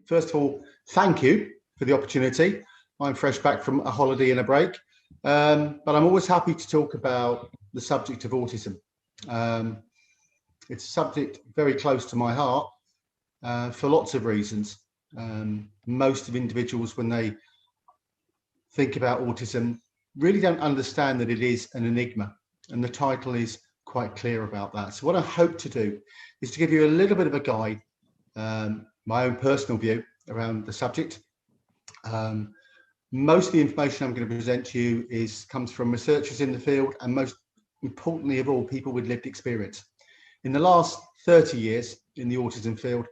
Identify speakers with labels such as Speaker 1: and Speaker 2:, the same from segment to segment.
Speaker 1: First of all, thank you for the opportunity. I'm fresh back from a holiday and a break, but I'm always happy to talk about the subject of autism. It's a subject very close to my heart for lots of reasons. Most of individuals, when they think about autism, really don't understand that it is an enigma, and the title is quite clear about that. So what I hope to do is to give you a little bit of a guide, my own personal view around the subject. Most of the information I'm going to present to you comes from researchers in the field, and most importantly of all, people with lived experience. In the last 30 years in the autism field,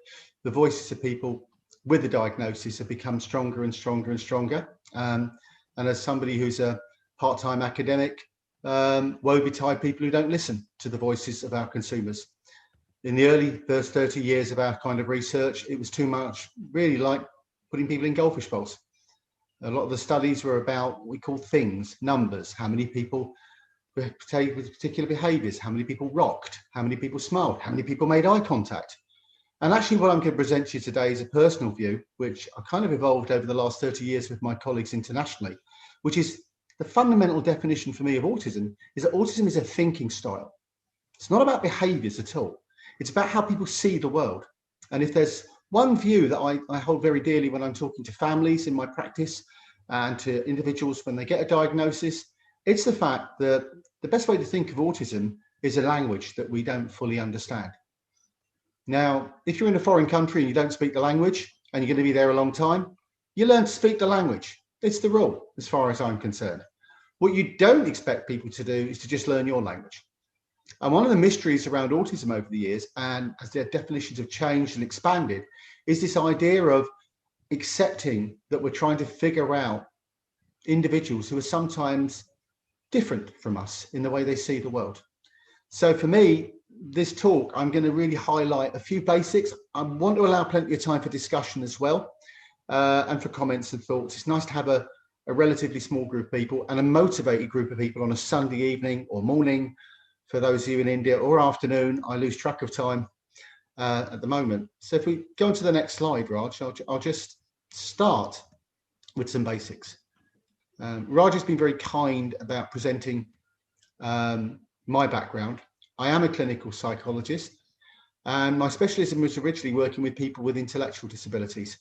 Speaker 1: the voices of people with the diagnosis have become stronger and stronger and stronger. And as somebody who's a part-time academic, woe betide people who don't listen to the voices of our consumers. In the early first 30 years of our kind of research, it was too much, really like putting people in goldfish bowls. A lot of the studies were about what we call things, numbers, how many people behaved with particular behaviours, how many people rocked, how many people smiled, how many people made eye contact. And actually what I'm going to present to you today is a personal view, which I kind of evolved over the last 30 years with my colleagues internationally, which is the fundamental definition for me of autism is that autism is a thinking style. It's not about behaviours at all. It's about how people see the world. And if there's one view that I hold very dearly when I'm talking to families in my practice and to individuals when they get a diagnosis, it's the fact that the best way to think of autism is a language that we don't fully understand. Now, if you're in a foreign country and you don't speak the language and you're going to be there a long time, you learn to speak the language. It's the rule, as far as I'm concerned. What you don't expect people to do is to just learn your language. And one of the mysteries around autism over the years, and as their definitions have changed and expanded, is this idea of accepting that we're trying to figure out individuals who are sometimes different from us in the way they see the world. So for me, this talk, I'm going to really highlight a few basics. I want to allow plenty of time for discussion as well, and for comments and thoughts. It's nice to have a relatively small group of people and a motivated group of people on a Sunday evening or morning. For those of you in India, or afternoon, I lose track of time at the moment. So if we go on to the next slide, Raj, I'll just start with some basics. Raj has been very kind about presenting my background. I am a clinical psychologist, and my specialism was originally working with people with intellectual disabilities.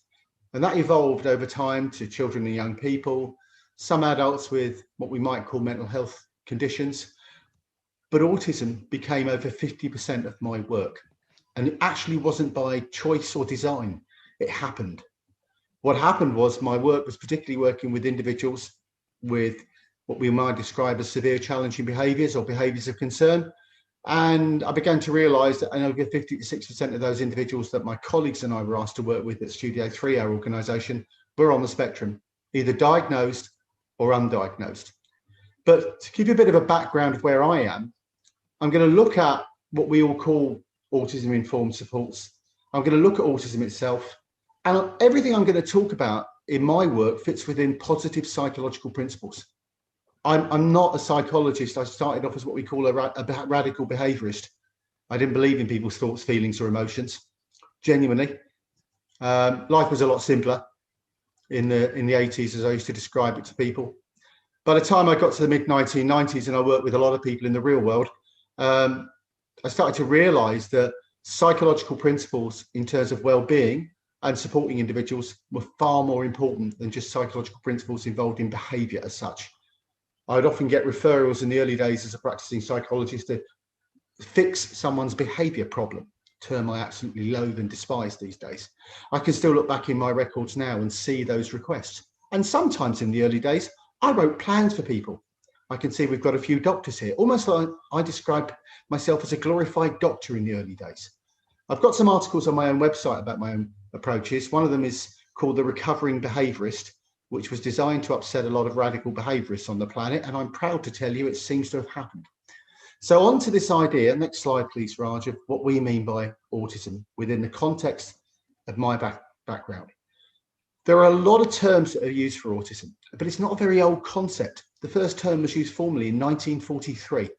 Speaker 1: And that evolved over time to children and young people, some adults with what we might call mental health conditions. But autism became over 50% of my work. And it actually wasn't by choice or design, it happened. What happened was my work was particularly working with individuals with what we might describe as severe challenging behaviours or behaviours of concern. And I began to realise that over 50 to 60% of those individuals that my colleagues and I were asked to work with at Studio 3, our organisation, were on the spectrum, either diagnosed or undiagnosed. But to give you a bit of a background of where I am, I'm going to look at what we all call autism-informed supports. I'm going to look at autism itself, and everything I'm going to talk about in my work fits within positive psychological principles. I'm not a psychologist. I started off as what we call a radical behaviourist. I didn't believe in people's thoughts, feelings, or emotions. Genuinely, life was a lot simpler in the 80s, as I used to describe it to people. By the time I got to the mid-1990s and I worked with a lot of people in the real world, I started to realise that psychological principles in terms of well-being and supporting individuals were far more important than just psychological principles involved in behaviour as such. I'd often get referrals in the early days as a practicing psychologist to fix someone's behaviour problem, a term I absolutely loathe and despise these days. I can still look back in my records now and see those requests. And sometimes in the early days, I wrote plans for people. I can see we've got a few doctors here. Almost like I described myself as a glorified doctor in the early days. I've got some articles on my own website about my own approaches. One of them is called The Recovering Behaviourist, which was designed to upset a lot of radical behaviourists on the planet. And I'm proud to tell you it seems to have happened. So on to this idea, next slide please, Raj, of what we mean by autism within the context of my background. There are a lot of terms that are used for autism, but it's not a very old concept. The first term was used formally in 1943.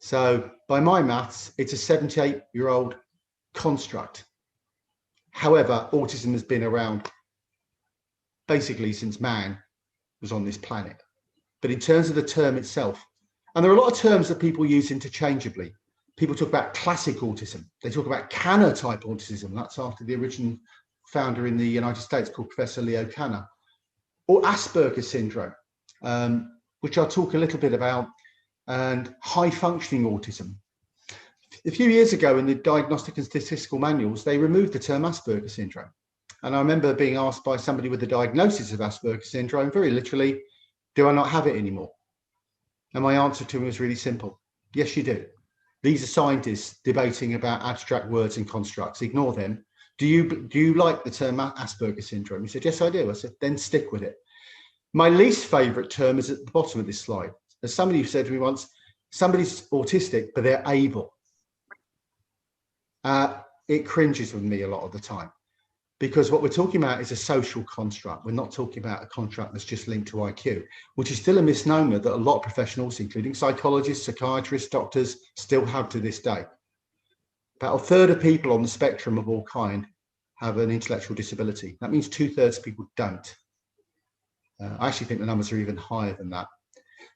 Speaker 1: So by my maths, it's a 78-year-old construct. However, autism has been around basically since man was on this planet. But in terms of the term itself, and there are a lot of terms that people use interchangeably. People talk about classic autism. They talk about Kanner type autism. That's after the original founder in the United States called Professor Leo Kanner. Or Asperger's syndrome, which I'll talk a little bit about, and high functioning autism. A few years ago in the Diagnostic and Statistical Manuals, they removed the term Asperger's syndrome. And I remember being asked by somebody with a diagnosis of Asperger's syndrome, very literally, do I not have it anymore? And my answer to him was really simple. Yes, you do. These are scientists debating about abstract words and constructs. Ignore them. Do you like the term Asperger's syndrome? He said, yes, I do. I said, then stick with it. My least favorite term is at the bottom of this slide. As somebody said to me once, somebody's autistic, but they're able. It cringes with me a lot of the time, because what we're talking about is a social construct. We're not talking about a construct that's just linked to IQ, which is still a misnomer that a lot of professionals, including psychologists, psychiatrists, doctors, still have to this day. About a third of people on the spectrum of all kind have an intellectual disability. That means 2/3 of people don't. I actually think the numbers are even higher than that.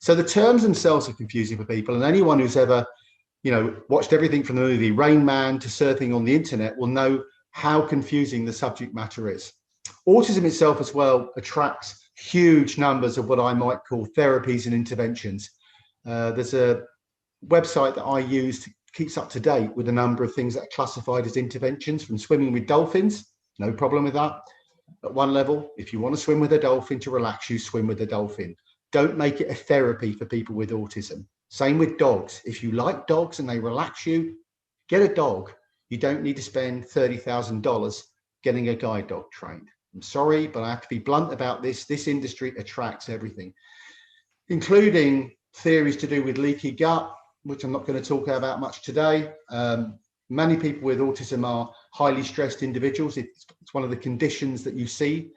Speaker 1: So the terms themselves are confusing for people, and anyone who's ever, watched everything from the movie Rain Man to surfing on the internet will know how confusing the subject matter is. Autism itself as well attracts huge numbers of what I might call therapies and interventions. There's a website that I use to keeps up to date with a number of things that are classified as interventions, from swimming with dolphins, no problem with that. At one level, if you want to swim with a dolphin to relax you, swim with a dolphin. Don't make it a therapy for people with autism. Same with dogs. If you like dogs and they relax you, get a dog. You don't need to spend $30,000 getting a guide dog trained. I'm sorry, but I have to be blunt about this. This industry attracts everything, including theories to do with leaky gut, which I'm not going to talk about much today. Many people with autism are highly stressed individuals. It's one of the conditions that you see.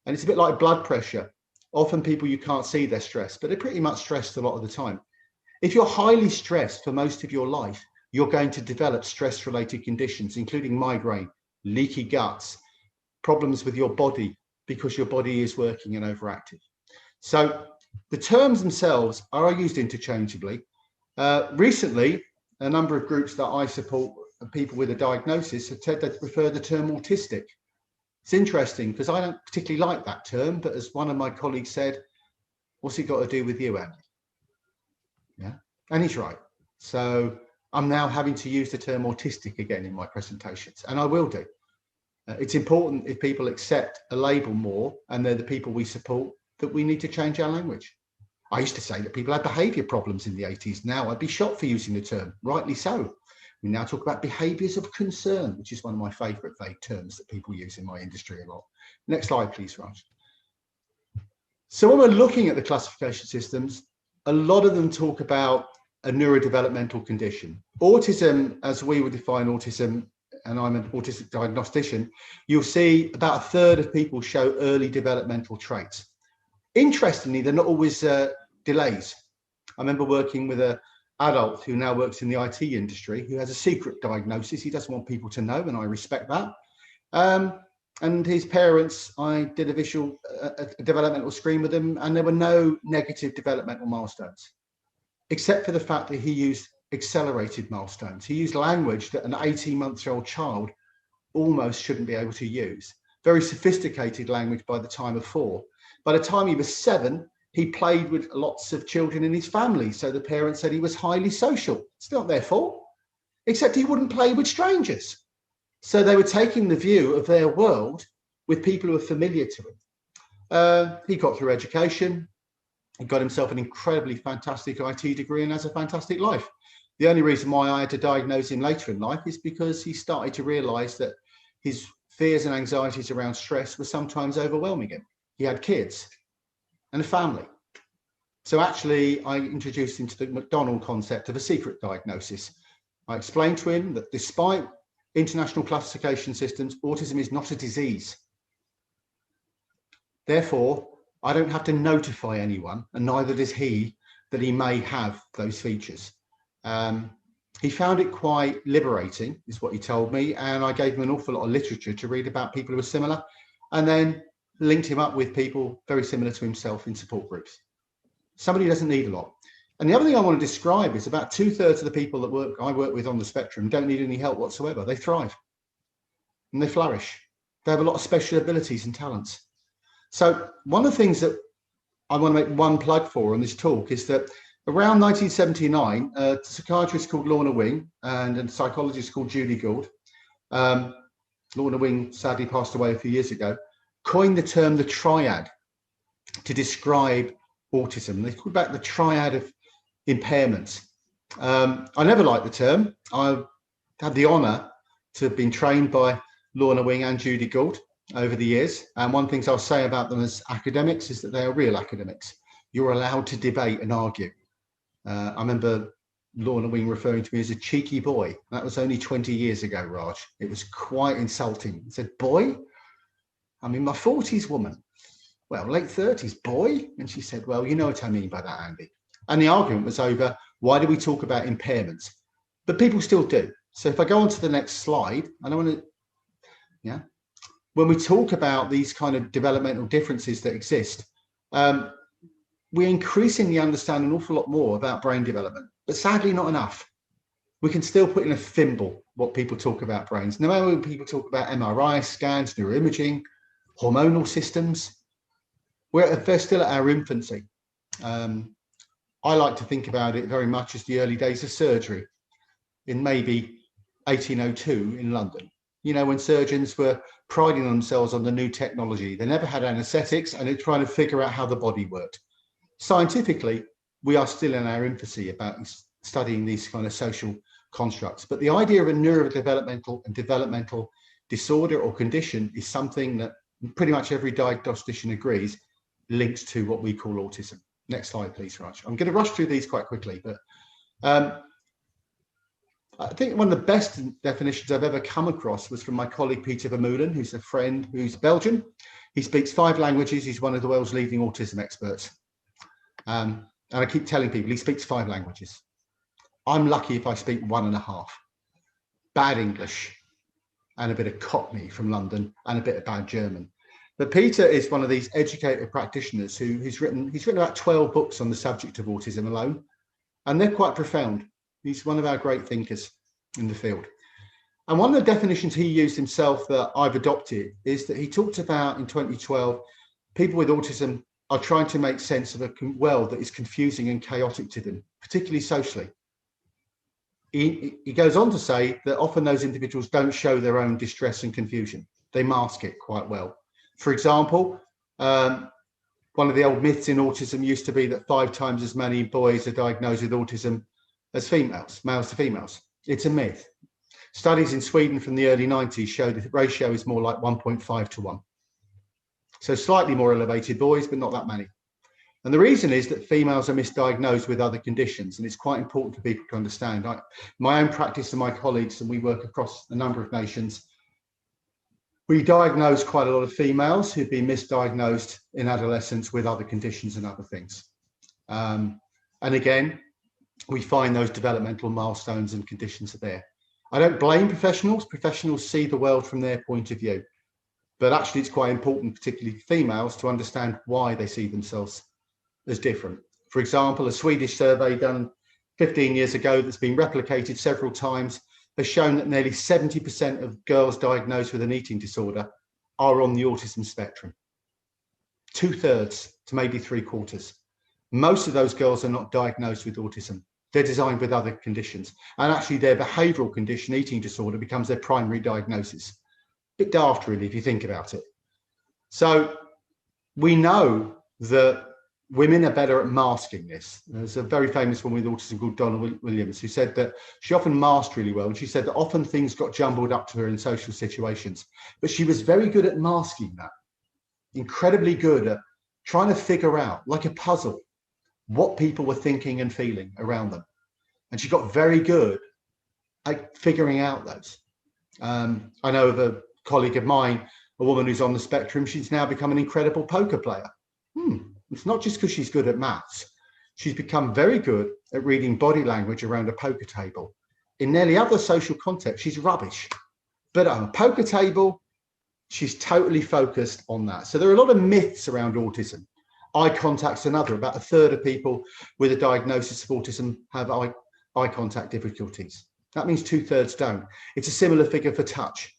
Speaker 1: And it's a bit like blood pressure. Often people, you can't see they're stressed, but they're pretty much stressed a lot of the time. If you're highly stressed for most of your life, you're going to develop stress-related conditions, including migraine, leaky guts, problems with your body because your body is working and overactive. So the terms themselves are used interchangeably. Recently, a number of groups that I support, people with a diagnosis, have said they prefer the term autistic. It's interesting because I don't particularly like that term, but as one of my colleagues said, what's it got to do with you, Andy? Yeah, and he's right. So I'm now having to use the term autistic again in my presentations, and I will do. It's important, if people accept a label more, and they're the people we support, that we need to change our language. I used to say that people had behaviour problems in the 80s. Now I'd be shocked for using the term, rightly so. We now talk about behaviours of concern, which is one of my favourite vague terms that people use in my industry a lot. Next slide, please, Raj. So when we're looking at the classification systems, a lot of them talk about a neurodevelopmental condition. Autism, as we would define autism, and I'm an autistic diagnostician, you'll see about a third of people show early developmental traits. Interestingly, they're not always delays. I remember working with an adult who now works in the IT industry who has a secret diagnosis. He doesn't want people to know, and I respect that. And his parents, I did a visual developmental screen with them, and there were no negative developmental milestones, except for the fact that he used accelerated milestones. He used language that an 18-month-old child almost shouldn't be able to use. Very sophisticated language by the time of 4. By the time he was 7, he played with lots of children in his family. So the parents said he was highly social. It's not their fault, except he wouldn't play with strangers. So they were taking the view of their world with people who are familiar to him. He got through education. He got himself an incredibly fantastic IT degree and has a fantastic life. The only reason why I had to diagnose him later in life is because he started to realize that his fears and anxieties around stress were sometimes overwhelming him. He had kids and a family. So actually, I introduced him to the McDonnell concept of a secret diagnosis. I explained to him that despite international classification systems, autism is not a disease. Therefore, I don't have to notify anyone, and neither does he, that he may have those features. He found it quite liberating, is what he told me, and I gave him an awful lot of literature to read about people who were similar, and then linked him up with people very similar to himself in support groups. Somebody who doesn't need a lot. And the other thing I want to describe is about 2/3 of the people that I work with on the spectrum don't need any help whatsoever. They thrive and they flourish. They have a lot of special abilities and talents. So one of the things that I want to make one plug for on this talk is that around 1979, a psychiatrist called Lorna Wing and a psychologist called Judy Gould, Lorna Wing sadly passed away a few years ago, coined the term the triad to describe autism. They called that the triad of impairments. I never liked the term. I had the honour to have been trained by Lorna Wing and Judy Gould over the years. And one thing I'll say about them as academics is that they are real academics. You're allowed to debate and argue. I remember Lorna Wing referring to me as a cheeky boy. That was only 20 years ago, Raj. It was quite insulting. He said, boy? I'm in my 40s, woman. Well, late 30s, boy? And she said, well, you know what I mean by that, Andy. And the argument was over, why do we talk about impairments? But people still do. So if I go on to the next slide, I don't want to, yeah. When we talk about these kind of developmental differences that exist, we increasingly understand an awful lot more about brain development, but sadly not enough. We can still put in a thimble what people talk about brains. No matter when people talk about MRI scans, neuroimaging, hormonal systems, they're still at our infancy. I like to think about it very much as the early days of surgery in maybe 1802 in London. You know, when surgeons were priding themselves on the new technology. They never had anesthetics and they're trying to figure out how the body worked. Scientifically, we are still in our infancy about studying these kind of social constructs. But the idea of a neurodevelopmental and developmental disorder or condition is something that pretty much every diagnostician agrees links to what we call autism. Next slide, please, Raj. I'm going to rush through these quite quickly, but I think one of the best definitions I've ever come across was from my colleague, Peter Vermeulen, who's a friend who's Belgian. He speaks 5 languages. He's one of the world's leading autism experts. And I keep telling people he speaks 5 languages. I'm lucky if I speak 1.5. Bad English and a bit of Cockney from London and a bit of bad German. But Peter is one of these educated practitioners who's written about 12 books on the subject of autism alone, and they're quite profound. He's one of our great thinkers in the field. And one of the definitions he used himself that I've adopted is that he talked about in 2012, people with autism are trying to make sense of a world that is confusing and chaotic to them, particularly socially. He goes on to say that often those individuals don't show their own distress and confusion. They mask it quite well. For example, one of the old myths in autism used to be that 5 times as many boys are diagnosed with autism as females, males to females. It's a myth. Studies in Sweden from the early 90s show that the ratio is more like 1.5 to 1. So slightly more elevated boys, but not that many. And the reason is that females are misdiagnosed with other conditions, and it's quite important for people to understand. My own practice and my colleagues, and we work across a number of nations, we diagnose quite a lot of females who've been misdiagnosed in adolescence with other conditions and other things. And again, we find those developmental milestones and conditions are there. I don't blame professionals. Professionals see the world from their point of view. But actually, it's quite important, particularly females, to understand why they see themselves as different. For example, a Swedish survey done 15 years ago that's been replicated several times has shown that nearly 70% of girls diagnosed with an eating disorder are on the autism spectrum. 2/3 to maybe 3/4. Most of those girls are not diagnosed with autism. They're designed with other conditions. And actually their behavioural condition, eating disorder, becomes their primary diagnosis. Bit daft, really, if you think about it. So we know that women are better at masking this. There's a very famous woman with autism called Donna Williams who said that she often masked really well. And she said that often things got jumbled up to her in social situations, but she was very good at masking that. Incredibly good at trying to figure out, like a puzzle, what people were thinking and feeling around them. And she got very good at figuring out those. I know of a colleague of mine, a woman who's on the spectrum. She's now become an incredible poker player. It's not just because she's good at maths. She's become very good at reading body language around a poker table in nearly other social contexts, she's rubbish. But on a poker table, she's totally focused on that. So there are a lot of myths around autism. Eye contact's another. About a third of people with a diagnosis of autism have eye contact difficulties. That means 2/3 don't. It's a similar figure for touch.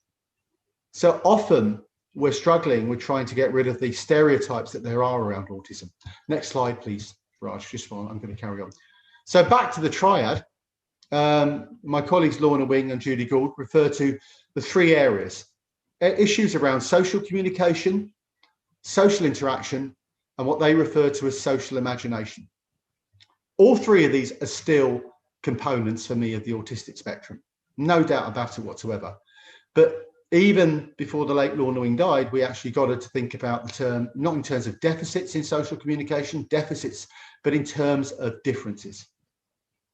Speaker 1: So often we're struggling with trying to get rid of the stereotypes that there are around autism. Next slide, please, Raj, just while I'm going to carry on. So back to the triad, my colleagues Lorna Wing and Judy Gould refer to the 3 areas: issues around social communication, social interaction, and what they refer to as social imagination. All 3 of these are still components for me of the autistic spectrum, no doubt about it whatsoever. But even before the late Lorna Wing died, we actually got her to think about the term, not in terms of deficits in social communication, but in terms of differences.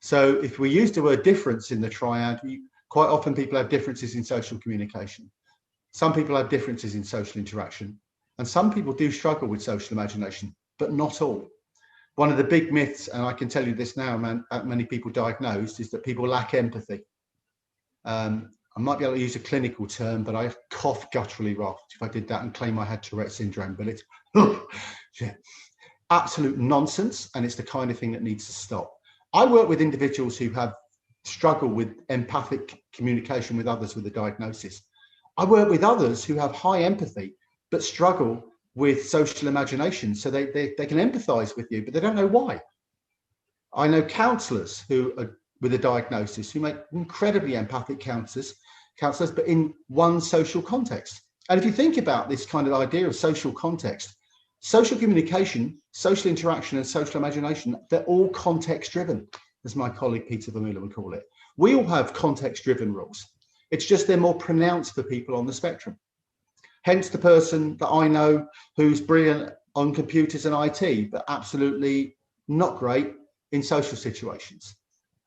Speaker 1: So if we use the word difference in the triad, quite often people have differences in social communication. Some people have differences in social interaction, and some people do struggle with social imagination, but not all. One of the big myths, and I can tell you this now, many people diagnosed, is that people lack empathy. I might be able to use a clinical term, but I cough gutturally if I did that and claim I had Tourette syndrome, but it's absolute nonsense, and it's the kind of thing that needs to stop. I work with individuals who have struggled with empathic communication with others with a diagnosis. I work with others who have high empathy, but struggle with social imagination. So they can empathize with you, but they don't know why. I know counsellors who are with a diagnosis who make incredibly empathic counsellors, but in one social context. And if you think about this kind of idea of social context, social communication, social interaction, and social imagination, they're all context-driven, as my colleague Peter Vermeulen would call it. We all have context-driven rules. It's just they're more pronounced for people on the spectrum. Hence the person that I know who's brilliant on computers and IT, but absolutely not great in social situations.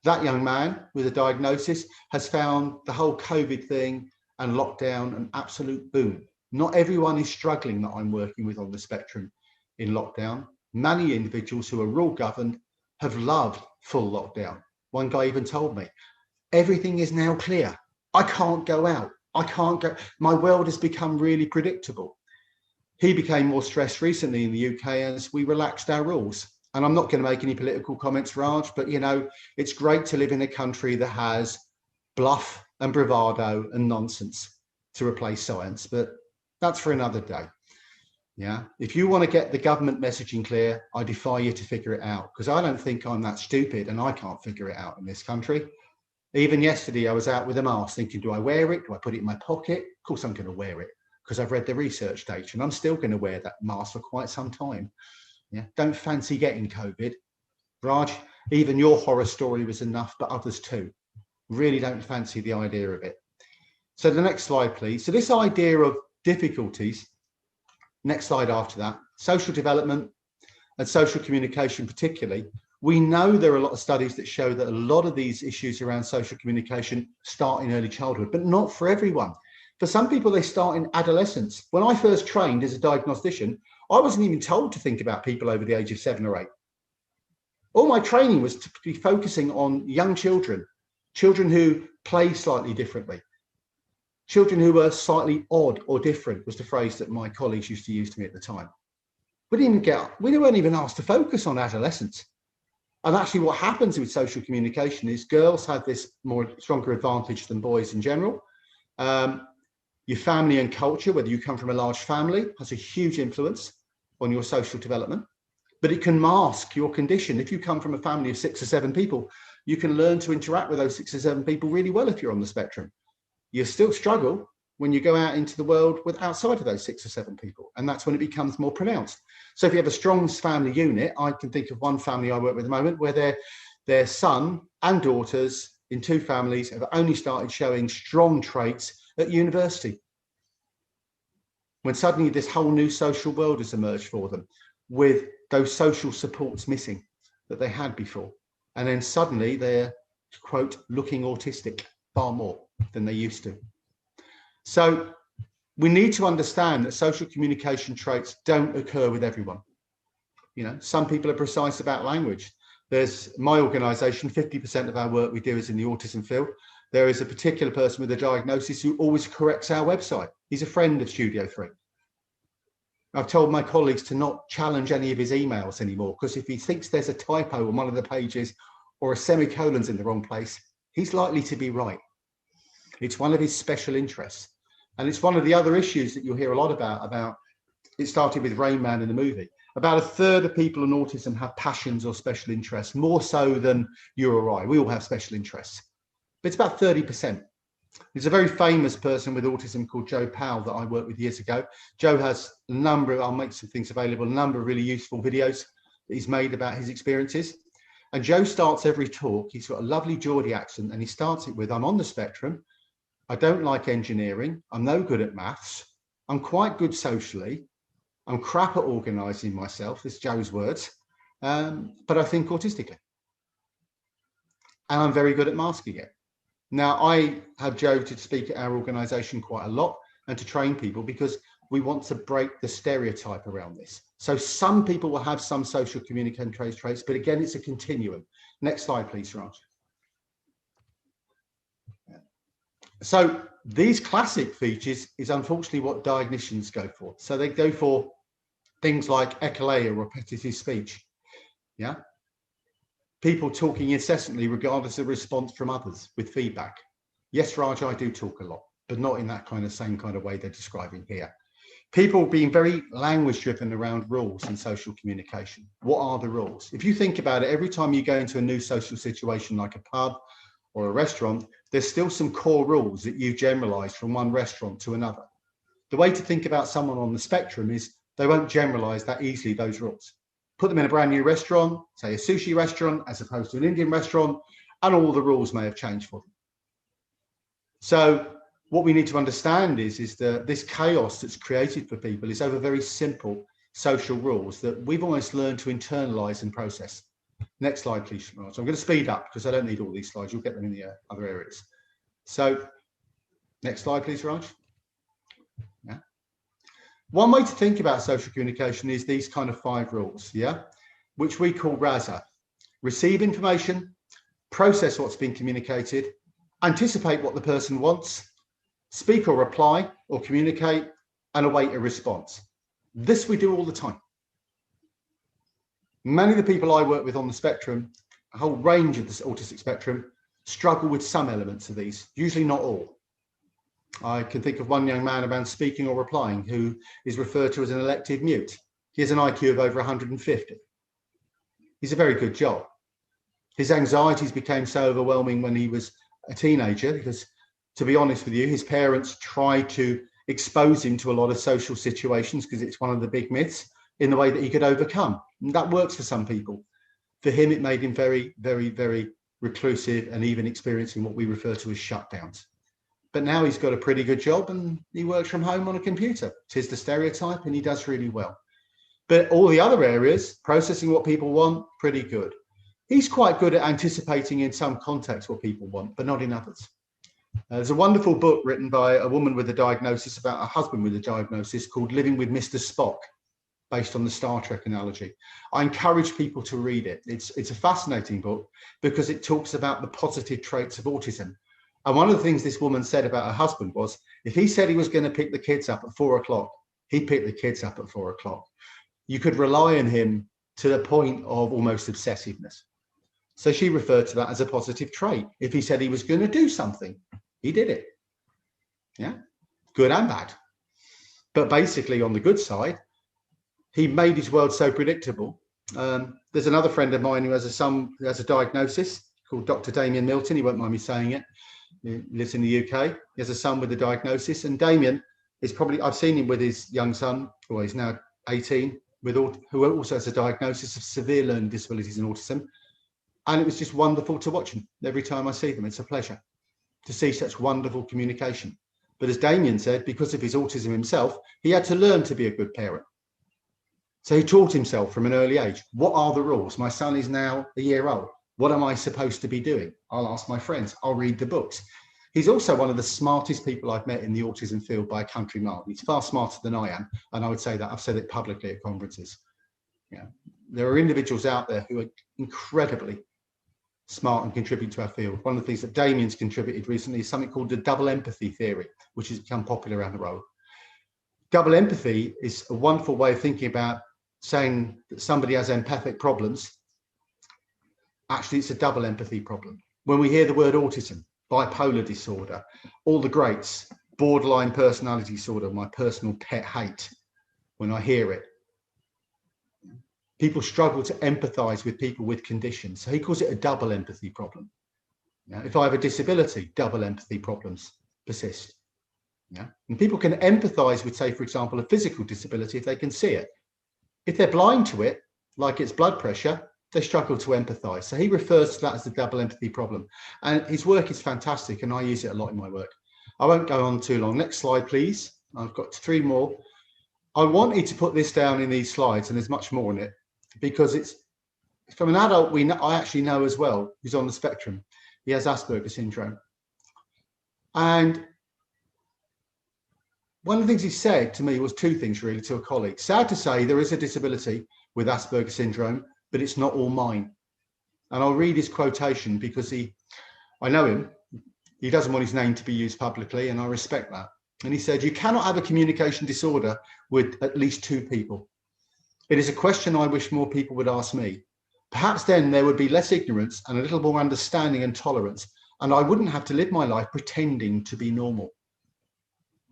Speaker 1: That young man with a diagnosis has found the whole COVID thing and lockdown an absolute boon. Not everyone is struggling that I'm working with on the spectrum in lockdown. Many individuals who are rule governed have loved full lockdown. One guy even told me, everything is now clear. I can't go out. I can't go. My world has become really predictable. He became more stressed recently in the UK as we relaxed our rules. And I'm not going to make any political comments, Raj, but you know, it's great to live in a country that has bluff and bravado and nonsense to replace science, but that's for another day. Yeah, if you want to get the government messaging clear, I defy you to figure it out, because I don't think I'm that stupid and I can't figure it out in this country. Even yesterday, I was out with a mask thinking, do I wear it? Do I put it in my pocket? Of course, I'm going to wear it because I've read the research data and I'm still going to wear that mask for quite some time. Yeah, don't fancy getting COVID. Raj, even your horror story was enough, but others too. Really don't fancy the idea of it. So the next slide, please. So this idea of difficulties, next slide after that, social development and social communication particularly, we know there are a lot of studies that show that a lot of these issues around social communication start in early childhood, but not for everyone. For some people, they start in adolescence. When I first trained as a diagnostician, I wasn't even told to think about people over the age of 7 or 8. All my training was to be focusing on young children, children who play slightly differently, children who were slightly odd or different was the phrase that my colleagues used to use to me at the time. We weren't even asked to focus on adolescence. And actually what happens with social communication is girls have this stronger advantage than boys in general. Your family and culture, whether you come from a large family, has a huge influence on your social development, but it can mask your condition. If you come from a family of 6 or 7 people, you can learn to interact with those 6 or 7 people really well if you're on the spectrum. You still struggle when you go out into the world with outside of those 6 or 7 people, and that's when it becomes more pronounced. So if you have a strong family unit, I can think of one family I work with at the moment where their son and daughters in 2 families have only started showing strong traits at university, when suddenly this whole new social world has emerged for them with those social supports missing that they had before. And then suddenly they're, quote, looking autistic far more than they used to. So we need to understand that social communication traits don't occur with everyone. You know, some people are precise about language. There's my organisation, 50% of our work we do is in the autism field. There is a particular person with a diagnosis who always corrects our website. He's a friend of Studio 3. I've told my colleagues to not challenge any of his emails anymore, because if he thinks there's a typo on one of the pages or a semicolon's in the wrong place, he's likely to be right. It's one of his special interests. And it's one of the other issues that you'll hear a lot about it started with Rain Man in the movie. About a third of people on autism have passions or special interests, more so than you or I. We all have special interests, but it's about 30%. There's a very famous person with autism called Joe Powell that I worked with years ago. Joe has a number of, I'll make some things available, a number of really useful videos that he's made about his experiences. And Joe starts every talk, he's got a lovely Geordie accent, and he starts it with, I'm on the spectrum, I don't like engineering, I'm no good at maths, I'm quite good socially, I'm crap at organising myself, this is Joe's words, but I think autistically. And I'm very good at masking it. Now, I have Joe to speak at our organisation quite a lot and to train people, because we want to break the stereotype around this. So some people will have some social communication traits, but again, it's a continuum. Next slide, please, Raj. So these classic features is unfortunately what diagnosticians go for. So they go for things like echolea or repetitive speech. Yeah. People talking incessantly regardless of response from others with feedback. Yes, Raj, I do talk a lot, but not in that same kind of way they're describing here. People being very language driven around rules in social communication. What are the rules? If you think about it, every time you go into a new social situation like a pub or a restaurant, there's still some core rules that you generalize from one restaurant to another. The way to think about someone on the spectrum is they won't generalize that easily, those rules. Put them in a brand new restaurant, say a sushi restaurant as opposed to an Indian restaurant, and all the rules may have changed for them. So what we need to understand is that this chaos that's created for people is over very simple social rules that we've almost learned to internalize and process. Next slide, please, Raj. I'm going to speed up because I don't need all these slides. You'll get them in the other areas. So next slide, please, Raj. Yeah. One way to think about social communication is these kind of 5 rules, yeah, which we call RASA. Receive information, process what's been communicated, anticipate what the person wants, speak or reply or communicate, and await a response. This we do all the time. Many of the people I work with on the spectrum, a whole range of the autistic spectrum, struggle with some elements of these, usually not all. I can think of one young man around speaking or replying who is referred to as an elective mute. He has an IQ of over 150. He's a very good job. His anxieties became so overwhelming when he was a teenager because, to be honest with you, his parents tried to expose him to a lot of social situations because it's one of the big myths in the way that he could overcome. And that works for some people. For him, it made him very, very, very reclusive and even experiencing what we refer to as shutdowns. But now he's got a pretty good job and he works from home on a computer. Tis the stereotype and he does really well. But all the other areas, processing what people want, pretty good. He's quite good at anticipating in some context what people want, but not in others. There's a wonderful book written by a woman with a diagnosis about a husband with a diagnosis called Living with Mr. Spock, based on the Star Trek analogy. I encourage people to read it. It's a fascinating book because it talks about the positive traits of autism. And one of the things this woman said about her husband was, if he said he was going to pick the kids up at 4 o'clock, he'd pick the kids up at 4 o'clock. You could rely on him to the point of almost obsessiveness. So she referred to that as a positive trait. If he said he was going to do something, he did it. Yeah, good and bad. But basically on the good side, he made his world so predictable. There's another friend of mine who has a son who has a diagnosis called Dr. Damien Milton. He won't mind me saying it. He lives in the UK. He has a son with a diagnosis, and Damien is probably, I've seen him with his young son, who is now 18, who also has a diagnosis of severe learning disabilities and autism. And it was just wonderful to watch him. Every time I see them, it's a pleasure to see such wonderful communication. But as Damien said, because of his autism himself, he had to learn to be a good parent. So he taught himself from an early age, what are the rules? My son is now a year old. What am I supposed to be doing? I'll ask my friends. I'll read the books. He's also one of the smartest people I've met in the autism field by a country mile. He's far smarter than I am. And I would say that. I've said it publicly at conferences. Yeah. There are individuals out there who are incredibly smart and contribute to our field. One of the things that Damien's contributed recently is something called the double empathy theory, which has become popular around the world. Double empathy is a wonderful way of thinking about saying that somebody has empathic problems. Actually, it's a double empathy problem. When we hear the word autism, bipolar disorder, all the greats, borderline personality disorder, my personal pet hate, when I hear it, people struggle to empathize with people with conditions. So he calls it a double empathy problem. Now, if I have a disability, double empathy problems persist. Yeah? And people can empathize with, say, for example, a physical disability if they can see it. If they're blind to it, like it's blood pressure, they struggle to empathize. So he refers to that as the double empathy problem. And his work is fantastic, and I use it a lot in my work. I won't go on too long. Next slide, please. I've got 3 more. I wanted to put this down in these slides, and there's much more in it, because it's from an adult I actually know as well, who's on the spectrum. He has Asperger's syndrome. And one of the things he said to me was 2 things, really, to a colleague. Sad to say, there is a disability with Asperger's syndrome, but it's not all mine. And I'll read his quotation because I know him. He doesn't want his name to be used publicly, and I respect that. And he said, "You cannot have a communication disorder with at least 2 people. It is a question I wish more people would ask me. Perhaps then there would be less ignorance and a little more understanding and tolerance, and I wouldn't have to live my life pretending to be normal."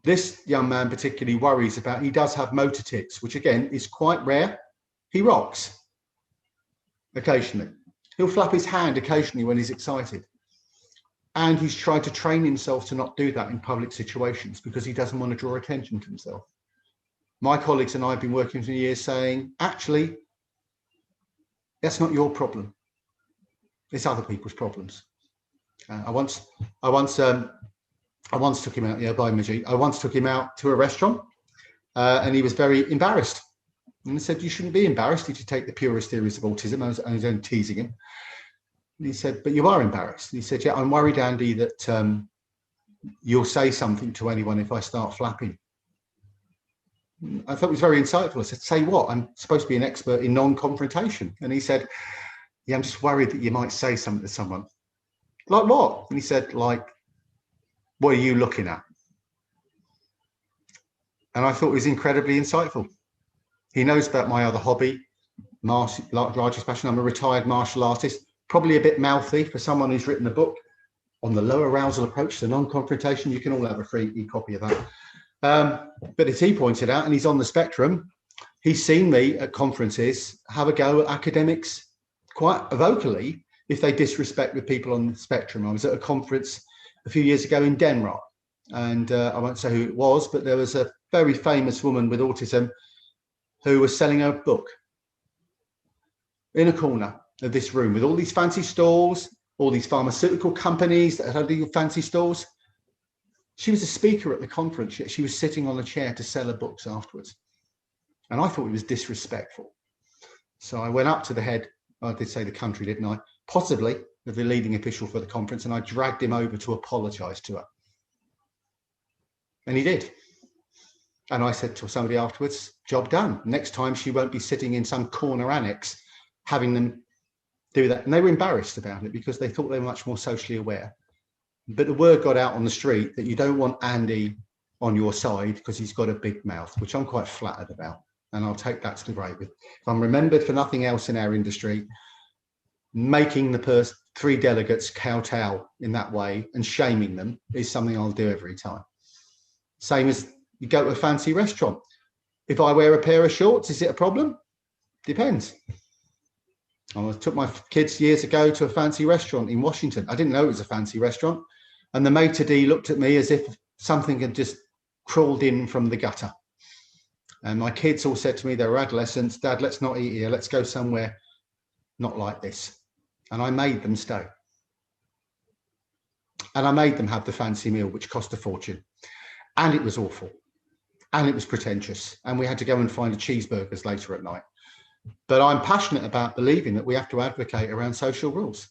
Speaker 1: This young man particularly worries about, he does have motor tics, which again is quite rare. He rocks occasionally. He'll flap his hand occasionally when he's excited. And he's tried to train himself to not do that in public situations because he doesn't want to draw attention to himself. My colleagues and I have been working for years saying, actually, that's not your problem. It's other people's problems. I once took him out, yeah, by Majid. I once took him out to a restaurant and he was very embarrassed. And I said, "You shouldn't be embarrassed if you take the purest theories of autism." I was only teasing him. And he said, "But you are embarrassed." And he said, "Yeah, I'm worried, Andy, that you'll say something to anyone if I start flapping." I thought it was very insightful. I said, "Say what? I'm supposed to be an expert in non-confrontation." And he said, "Yeah, I'm just worried that you might say something to someone." "Like what?" And he said, "Like, what are you looking at?" And I thought it was incredibly insightful. He knows about my other hobby, largest passion. I'm a retired martial artist, probably a bit mouthy for someone who's written a book on the low arousal approach to non-confrontation. You can all have a free e-copy of that. But as he pointed out, and he's on the spectrum, he's seen me at conferences have a go at academics quite vocally if they disrespect the people on the spectrum. I was at a conference a few years ago in Denmark, and I won't say who it was, but there was a very famous woman with autism who was selling her book in a corner of this room with all these fancy stalls, all these pharmaceutical companies that had these fancy stalls. She was a speaker at the conference, yet she was sitting on a chair to sell her books afterwards. And I thought it was disrespectful. So I went up to the head, I did say the country, didn't I? Possibly the leading official for the conference, and I dragged him over to apologise to her. And he did. And I said to somebody afterwards, "Job done. Next time she won't be sitting in some corner annex having them do that." And they were embarrassed about it because they thought they were much more socially aware. But the word got out on the street that you don't want Andy on your side because he's got a big mouth, which I'm quite flattered about. And I'll take that to the grave. If I'm remembered for nothing else in our industry, making the 3 delegates kowtow in that way and shaming them is something I'll do every time. Same as you go to a fancy restaurant. If I wear a pair of shorts, is it a problem? Depends. I took my kids years ago to a fancy restaurant in Washington. I didn't know it was a fancy restaurant. And the maitre d' looked at me as if something had just crawled in from the gutter. And my kids all said to me, they were adolescents, "Dad, let's not eat here. Let's go somewhere not like this." And I made them stay. And I made them have the fancy meal, which cost a fortune. And it was awful. And it was pretentious. And we had to go and find a cheeseburgers later at night. But I'm passionate about believing that we have to advocate around social rules.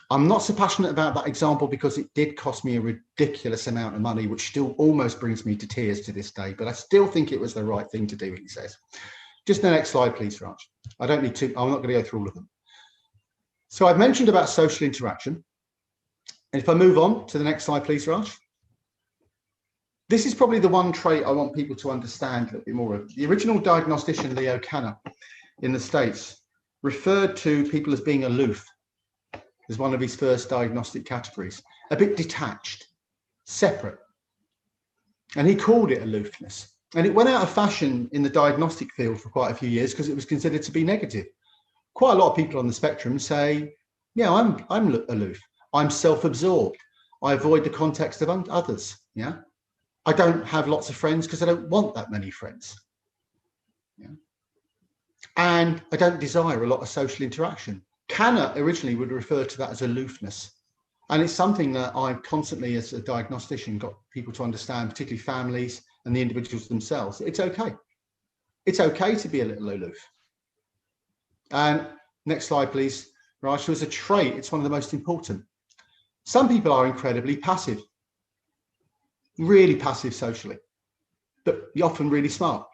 Speaker 1: I'm not so passionate about that example because it did cost me a ridiculous amount of money, which still almost brings me to tears to this day. But I still think it was the right thing to do, he says. Just the next slide, please, Raj. I don't need to, I'm not going to go through all of them. So I've mentioned about social interaction. And if I move on to the next slide, please, Raj. This is probably the one trait I want people to understand a little bit more of. The original diagnostician, Leo Kanner, in the States, referred to people as being aloof as one of his first diagnostic categories, a bit detached, separate. And he called it aloofness. And it went out of fashion in the diagnostic field for quite a few years because it was considered to be negative. Quite a lot of people on the spectrum say, yeah, I'm aloof. I'm self-absorbed. I avoid the context of others. Yeah. I don't have lots of friends because I don't want that many friends. Yeah. And I don't desire a lot of social interaction. Kanner originally would refer to that as aloofness. And it's something that I've constantly, as a diagnostician, got people to understand, particularly families and the individuals themselves. It's okay. It's okay to be a little aloof. And next slide, please, Raj. So as a trait, it's one of the most important. Some people are incredibly passive, really passive socially, but often really smart.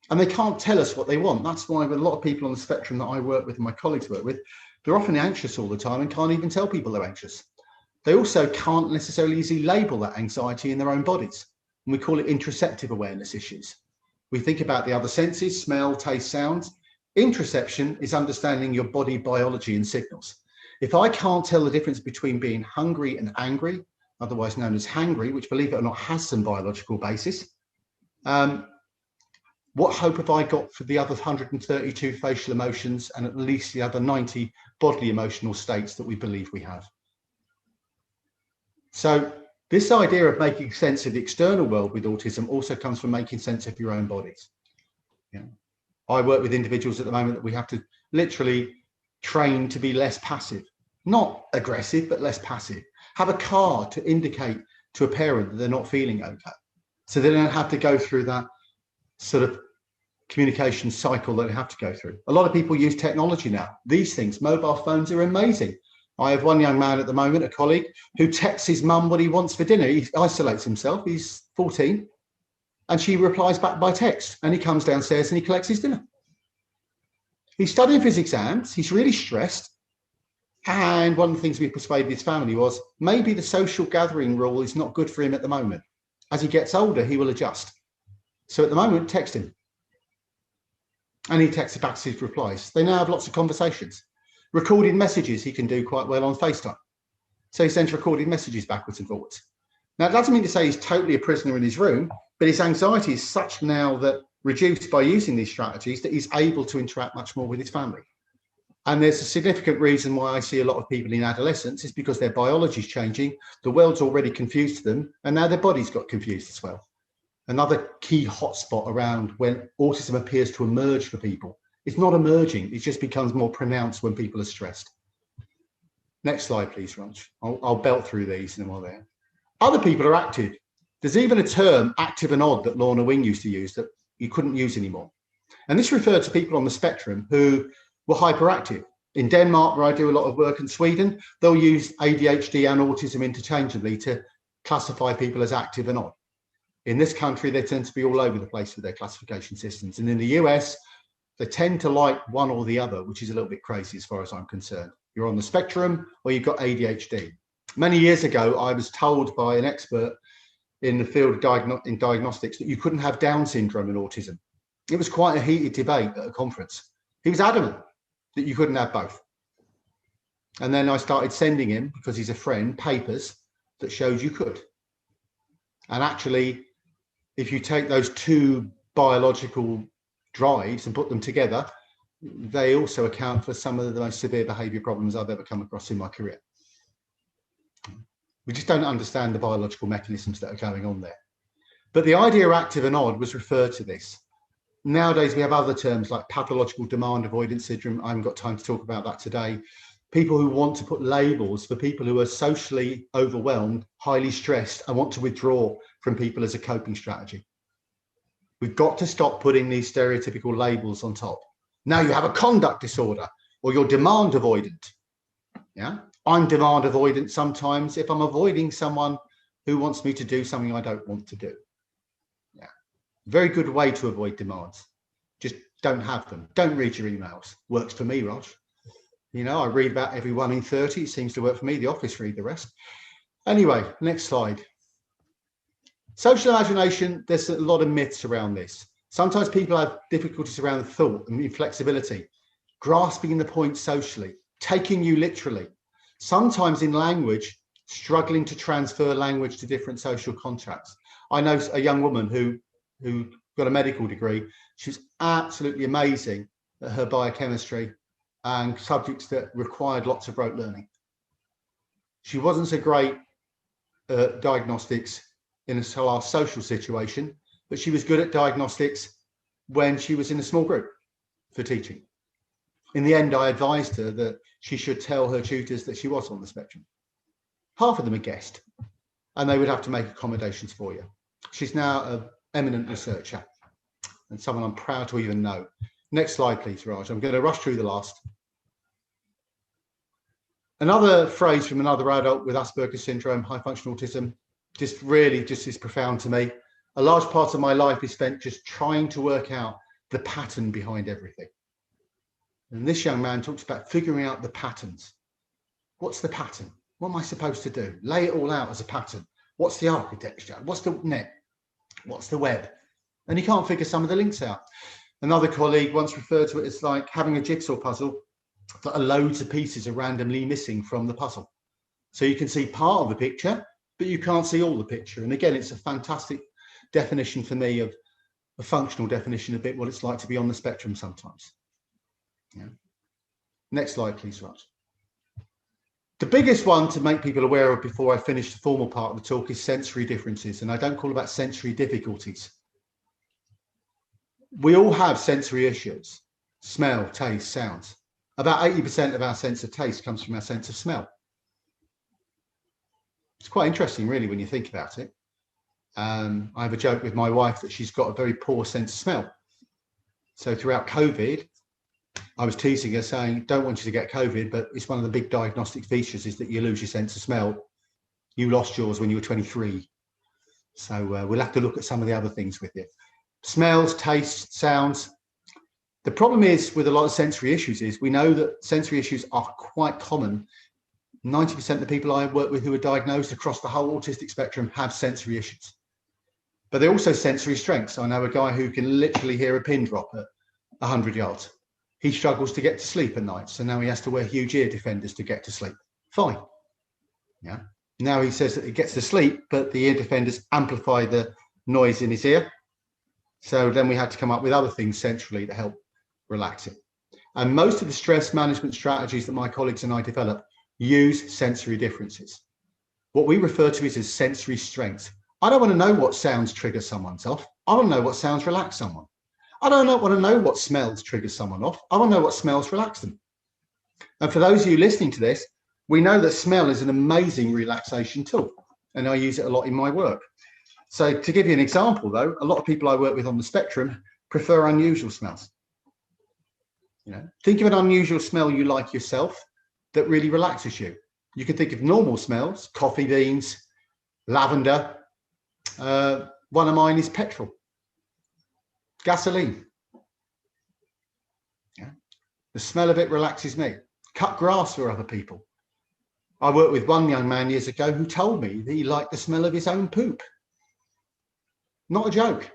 Speaker 1: And they can't tell us what they want. That's why with a lot of people on the spectrum that I work with and my colleagues work with, they're often anxious all the time and can't even tell people they're anxious. They also can't necessarily easily label that anxiety in their own bodies. And we call it interoceptive awareness issues. We think about the other senses, smell, taste, sounds. Interoception is understanding your body biology and signals. If I can't tell the difference between being hungry and angry, otherwise known as hangry, which believe it or not has some biological basis, what hope have I got for the other 132 facial emotions and at least the other 90 bodily emotional states that we believe we have? So this idea of making sense of the external world with autism also comes from making sense of your own bodies. Yeah. I work with individuals at the moment that we have to literally train to be less passive, not aggressive, but less passive. Have a card to indicate to a parent that they're not feeling okay. So they don't have to go through that sort of communication cycle that they have to go through. A lot of people use technology now. These things, mobile phones are amazing. I have one young man at the moment, a colleague, who texts his mum what he wants for dinner. He isolates himself, he's 14, and she replies back by text, and he comes downstairs and he collects his dinner. He's studying for his exams, he's really stressed, and one of the things we persuaded his family was maybe the social gathering rule is not good for him at the moment. As he gets older, he will adjust. So at the moment, text him. And he texts back his replies. They now have lots of conversations. Recorded messages he can do quite well on FaceTime. So he sends recorded messages backwards and forwards. Now, it doesn't mean to say he's totally a prisoner in his room, but his anxiety is such now that reduced by using these strategies that he's able to interact much more with his family. And there's a significant reason why I see a lot of people in adolescence is because their biology is changing, the world's already confused to them, and now their body's got confused as well. Another key hotspot around when autism appears to emerge for people. It's not emerging, it just becomes more pronounced when people are stressed. Next slide, please, Raj. I'll belt through these and while there. Other people are active. There's even a term, active and odd, that Lorna Wing used to use that you couldn't use anymore. And this referred to people on the spectrum who were hyperactive. In Denmark, where I do a lot of work, in Sweden, they'll use ADHD and autism interchangeably to classify people as active and odd. In this country, they tend to be all over the place with their classification systems. And in the US, they tend to like one or the other, which is a little bit crazy as far as I'm concerned. You're on the spectrum or you've got ADHD. Many years ago, I was told by an expert in the field of diagnostics that you couldn't have Down syndrome and autism. It was quite a heated debate at a conference. He was adamant that you couldn't have both. And then I started sending him, because he's a friend, papers that showed you could. And actually, if you take those two biological drives and put them together, they also account for some of the most severe behaviour problems I've ever come across in my career. We just don't understand the biological mechanisms that are going on there. But the idea of active and odd was referred to this. Nowadays, we have other terms like pathological demand avoidance syndrome. I haven't got time to talk about that today. People who want to put labels for people who are socially overwhelmed, highly stressed, and want to withdraw from people as a coping strategy. We've got to stop putting these stereotypical labels on top. Now you have a conduct disorder or you're demand avoidant. Yeah, I'm demand avoidant sometimes if I'm avoiding someone who wants me to do something I don't want to do. Yeah, very good way to avoid demands. Just don't have them. Don't read your emails. Works for me, Raj. You know, I read about every 1 in 30. It seems to work for me. The office read the rest. Anyway, next slide. Social imagination, there's a lot of myths around this. Sometimes people have difficulties around thought and inflexibility, grasping the point socially, taking you literally. Sometimes in language, struggling to transfer language to different social contracts. I know a young woman who got a medical degree. She's absolutely amazing at her biochemistry and subjects that required lots of rote learning. She wasn't so great at diagnostics in a social situation, but she was good at diagnostics when she was in a small group for teaching. In the end, I advised her that she should tell her tutors that she was on the spectrum. Half of them had guessed, and they would have to make accommodations for you. She's now an eminent researcher and someone I'm proud to even know. Next slide, please, Raj. I'm going to rush through the last. Another phrase from another adult with Asperger's syndrome, high functional autism, just is profound to me. A large part of my life is spent just trying to work out the pattern behind everything. And this young man talks about figuring out the patterns. What's the pattern? What am I supposed to do? Lay it all out as a pattern. What's the architecture? What's the net? What's the web? And he can't figure some of the links out. Another colleague once referred to it as like having a jigsaw puzzle that are loads of pieces are randomly missing from the puzzle. So you can see part of the picture, but you can't see all the picture. And again, it's a fantastic definition for me of a functional definition, a bit what it's like to be on the spectrum sometimes. Yeah. Next slide, please, Raj. The biggest one to make people aware of before I finish the formal part of the talk is sensory differences. And I don't call about sensory difficulties. We all have sensory issues, smell, taste, sounds. About 80% of our sense of taste comes from our sense of smell. It's quite interesting, really, when you think about it. I have a joke with my wife that she's got a very poor sense of smell. So throughout COVID, I was teasing her saying, don't want you to get COVID, but it's one of the big diagnostic features is that you lose your sense of smell. You lost yours when you were 23. So we'll have to look at some of the other things with you. Smells, tastes, sounds. The problem is with a lot of sensory issues is we know that sensory issues are quite common. 90% of the people I work with who are diagnosed across the whole autistic spectrum have sensory issues. But they're also sensory strengths. I know a guy who can literally hear a pin drop at 100 yards. He struggles to get to sleep at night, so now he has to wear huge ear defenders to get to sleep. Fine. Yeah. Now he says that he gets to sleep, but the ear defenders amplify the noise in his ear. So then we had to come up with other things centrally to help relax it. And most of the stress management strategies that my colleagues and I develop use sensory differences. What we refer to as sensory strengths. I don't want to know what sounds trigger someone's off. I want to know what sounds relax someone. I don't want to know what smells trigger someone off. I want to know what smells relax them. And for those of you listening to this, we know that smell is an amazing relaxation tool, and I use it a lot in my work. So to give you an example, though, a lot of people I work with on the spectrum prefer unusual smells. You know, think of an unusual smell you like yourself that really relaxes you. You can think of normal smells, coffee beans, lavender. One of mine is petrol. Gasoline. Yeah. The smell of it relaxes me. Cut grass for other people. I worked with one young man years ago who told me that he liked the smell of his own poop. Not a joke.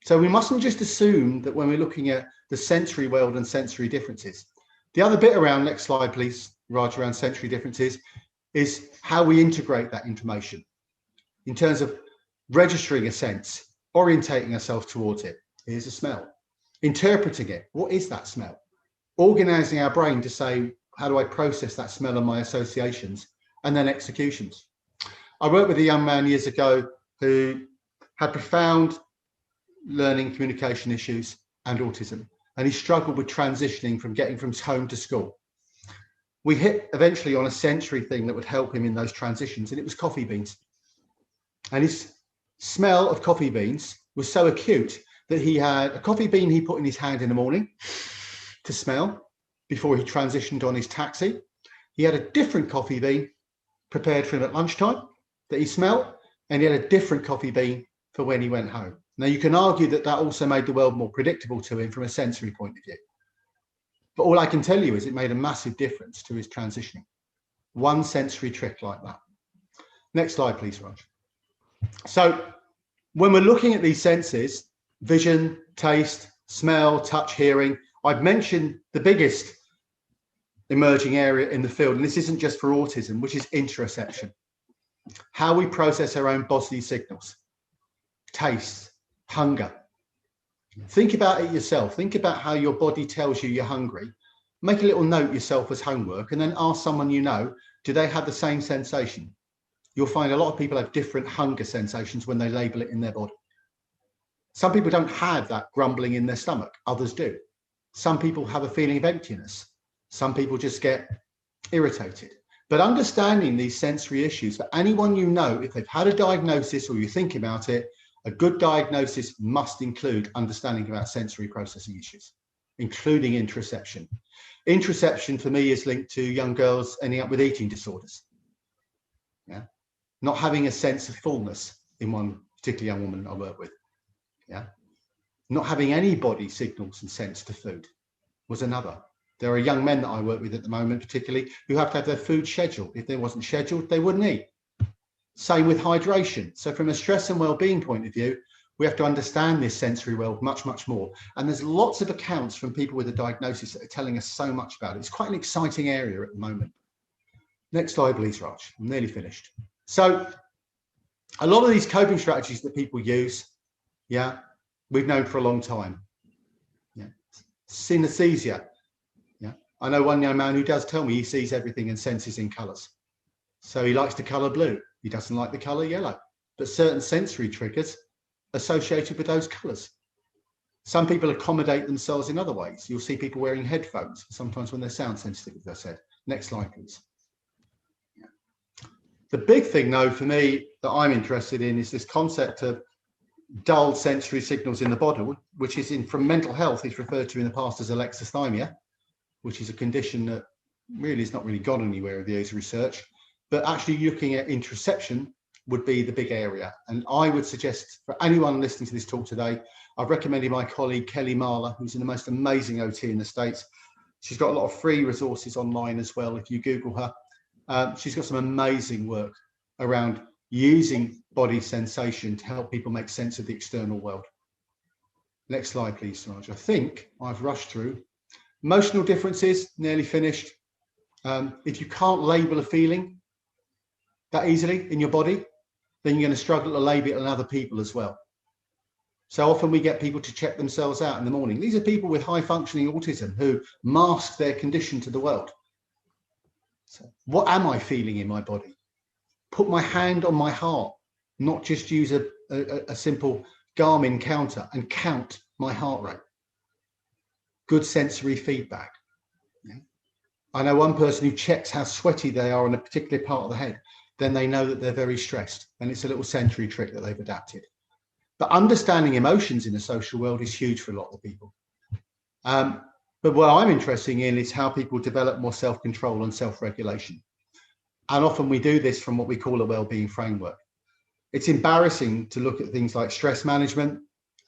Speaker 1: So we mustn't just assume that when we're looking at the sensory world and sensory differences. The other bit around, next slide, please, Raj, around sensory differences is how we integrate that information in terms of registering a sense, orientating ourselves towards it. Here's a smell. Interpreting it. What is that smell? Organizing our brain to say, how do I process that smell and my associations? And then executions. I worked with a young man years ago who had profound learning communication issues and autism. And he struggled with transitioning from getting from home to school. We hit eventually on a sensory thing that would help him in those transitions, and it was coffee beans. And his smell of coffee beans was so acute that he had a coffee bean he put in his hand in the morning to smell before he transitioned on his taxi. He had a different coffee bean prepared for him at lunchtime that he smelled, and he had a different coffee bean for when he went home. Now, you can argue that that also made the world more predictable to him from a sensory point of view. But all I can tell you is it made a massive difference to his transitioning. One sensory trick like that. Next slide, please, Raj. So when we're looking at these senses, vision, taste, smell, touch, hearing, I've mentioned the biggest emerging area in the field, and this isn't just for autism, which is interoception. How we process our own bodily signals, taste, hunger. Think about it yourself. Think about how your body tells you you're hungry. Make a little note yourself as homework, and then ask someone you know, do they have the same sensation? You'll find a lot of people have different hunger sensations when they label it in their body. Some people don't have that grumbling in their stomach, others do. Some people have a feeling of emptiness. Some people just get irritated. But understanding these sensory issues, for anyone you know, if they've had a diagnosis or you think about it, a good diagnosis must include understanding about sensory processing issues, including interoception. Interoception for me is linked to young girls ending up with eating disorders. Yeah, not having a sense of fullness in one particular young woman I work with. Yeah, not having any body signals and sense to food was another. There are young men that I work with at the moment, particularly, who have to have their food scheduled. If they wasn't scheduled, they wouldn't eat. Same with hydration. So from a stress and well-being point of view, we have to understand this sensory world much, much more. And there's lots of accounts from people with a diagnosis that are telling us so much about it. It's quite an exciting area at the moment. Next slide, please, Raj. I'm nearly finished. So a lot of these coping strategies that people use, yeah, we've known for a long time. Yeah, synesthesia. Yeah, I know one young man who does tell me he sees everything and senses in colours. So he likes the colour blue. He doesn't like the colour yellow. But certain sensory triggers associated with those colours. Some people accommodate themselves in other ways. You'll see people wearing headphones, sometimes when they're sound sensitive, as I said. Next slide, please. Yeah. The big thing, though, for me that I'm interested in is this concept of dull sensory signals in the body, which is from mental health, is referred to in the past as alexithymia, which is a condition that really has not really gone anywhere with years of research. But actually looking at interoception would be the big area. And I would suggest for anyone listening to this talk today, I've recommended my colleague Kelly Marler, who's the most amazing OT in the States. She's got a lot of free resources online as well. If you Google her, she's got some amazing work around using body sensation to help people make sense of the external world. Next slide, please, Saraj. I think I've rushed through. Emotional differences, nearly finished. If you can't label a feeling that easily in your body, then you're going to struggle to label it on other people as well. So often we get people to check themselves out in the morning. These are people with high functioning autism who mask their condition to the world. So what am I feeling in my body? Put my hand on my heart, not just use a simple Garmin counter and count my heart rate. Good sensory feedback. Yeah. I know one person who checks how sweaty they are on a particular part of the head. Then they know that they're very stressed, and it's a little sensory trick that they've adapted. But understanding emotions in the social world is huge for a lot of people. But what I'm interested in is how people develop more self-control and self-regulation. And often we do this from what we call a wellbeing framework. It's embarrassing to look at things like stress management.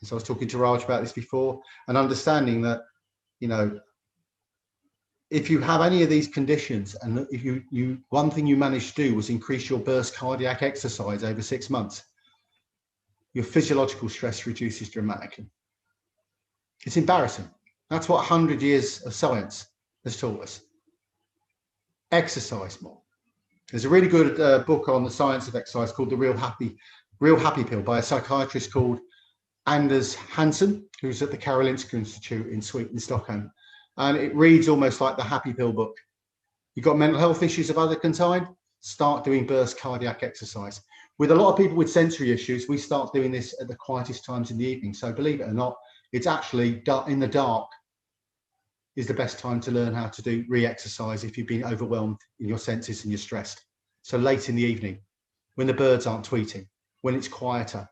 Speaker 1: So I was talking to Raj about this before, and understanding that, you know, if you have any of these conditions, and if one thing you managed to do was increase your burst cardiac exercise over 6 months, your physiological stress reduces dramatically. It's embarrassing. That's what 100 years of science has taught us. Exercise more. There's a really good book on the science of exercise called The Real Happy Pill by a psychiatrist called Anders Hansen, who's at the Karolinska Institute in Sweden, Stockholm. And it reads almost like the Happy Pill book. You've got mental health issues of other kind, start doing burst cardiac exercise. With a lot of people with sensory issues, we start doing this at the quietest times in the evening. So believe it or not, it's actually in the dark is the best time to learn how to do re-exercise if you've been overwhelmed in your senses and you're stressed. So late in the evening, when the birds aren't tweeting, when it's quieter,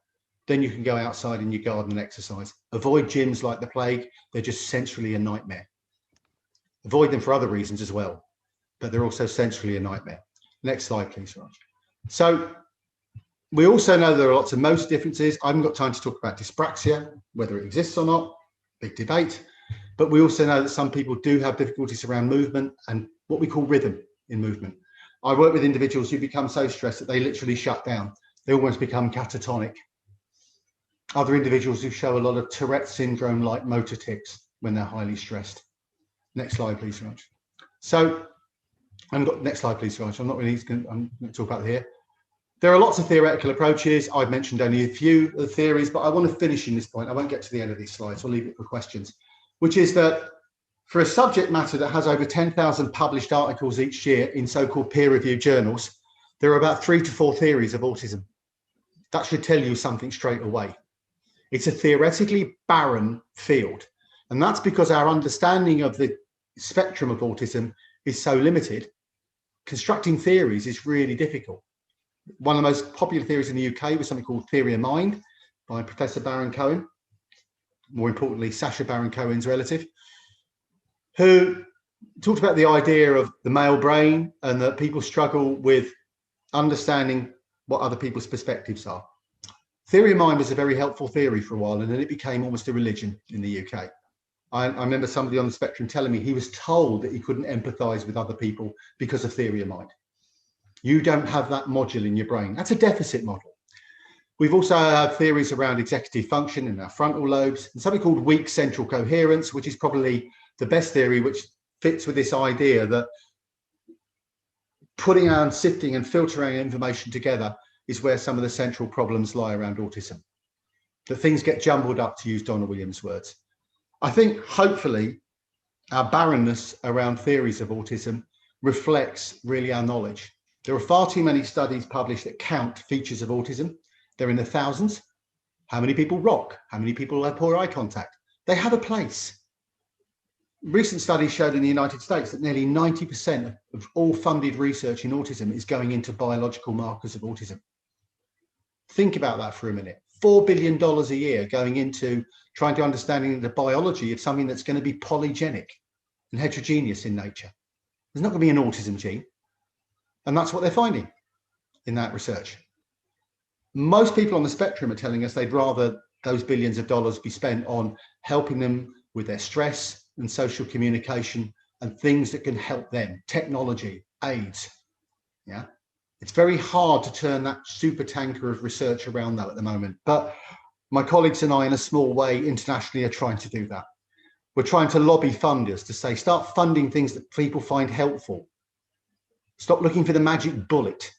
Speaker 1: then you can go outside in your garden and exercise. Avoid gyms like the plague. They're just sensorily a nightmare. Avoid them for other reasons as well, but they're also sensorily a nightmare. Next slide, please, Raj. So we also know there are lots of motor differences. I haven't got time to talk about dyspraxia, whether it exists or not, big debate. but we also know that some people do have difficulties around movement and what we call rhythm in movement. I work with individuals who become so stressed that they literally shut down. They almost become catatonic. Other individuals who show a lot of Tourette syndrome-like motor tics when they're highly stressed. Next slide, please, Raj. So, next slide, please, Raj. I'm going to talk about here. There are lots of theoretical approaches. I've mentioned only a few of the theories, but I want to finish in this point. I won't get to the end of these slides. I'll leave it for questions, which is that for a subject matter that has over 10,000 published articles each year in so-called peer-reviewed journals, there are about 3 to 4 theories of autism. That should tell you something straight away. It's a theoretically barren field, and that's because our understanding of the spectrum of autism is so limited. Constructing theories is really difficult. One of the most popular theories in the UK was something called theory of mind by Professor Baron Cohen, more importantly, Sacha Baron Cohen's relative, who talked about the idea of the male brain and that people struggle with understanding what other people's perspectives are. Theory of mind was a very helpful theory for a while, and then it became almost a religion in the UK. I remember somebody on the spectrum telling me he was told that he couldn't empathize with other people because of theory of mind. You don't have that module in your brain. That's a deficit model. We've also had theories around executive function in our frontal lobes, and something called weak central coherence, which is probably the best theory, which fits with this idea that putting and sifting and filtering information together is where some of the central problems lie around autism. That things get jumbled up, to use Donna Williams' words. I think hopefully our barrenness around theories of autism reflects really our knowledge. There are far too many studies published that count features of autism. They're in the thousands. How many people rock? How many people have poor eye contact? They have a place. Recent studies showed in the United States that nearly 90% of all funded research in autism is going into biological markers of autism. Think about that for a minute. $4 billion a year going into trying to understand the biology of something that's going to be polygenic and heterogeneous in nature. There's not going to be an autism gene. And that's what they're finding in that research. Most people on the spectrum are telling us they'd rather those billions of dollars be spent on helping them with their stress and social communication and things that can help them, technology, aids. Yeah, it's very hard to turn that super tanker of research around that at the moment. But my colleagues and I, in a small way, internationally, are trying to do that. We're trying to lobby funders to say, start funding things that people find helpful. Stop looking for the magic bullet.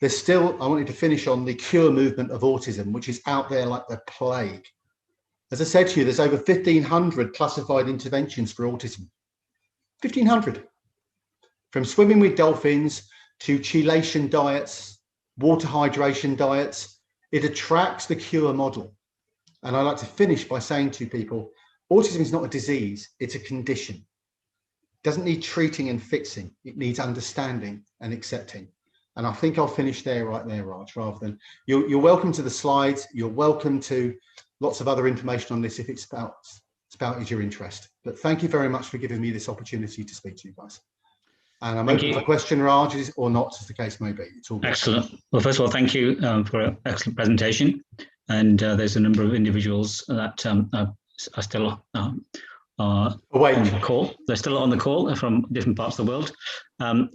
Speaker 1: There's still, I wanted to finish on the cure movement of autism, which is out there like the plague. As I said to you, there's over 1,500 classified interventions for autism. 1,500. From swimming with dolphins to chelation diets, water hydration diets, it attracts the cure model. And I like to finish by saying to people, autism is not a disease, it's a condition. It doesn't need treating and fixing, it needs understanding and accepting. And I think I'll finish there, right there, Raj, rather than, you're welcome to the slides, you're welcome to lots of other information on this if it's about your interest. But thank you very much for giving me this opportunity to speak to you guys. And I'm open for question, Raj, or not, as the case may be. It's all good. Excellent.
Speaker 2: Well, first of all, thank you for an excellent presentation. And there's a number of individuals that are still on the call. They're still on the call from different parts of the world.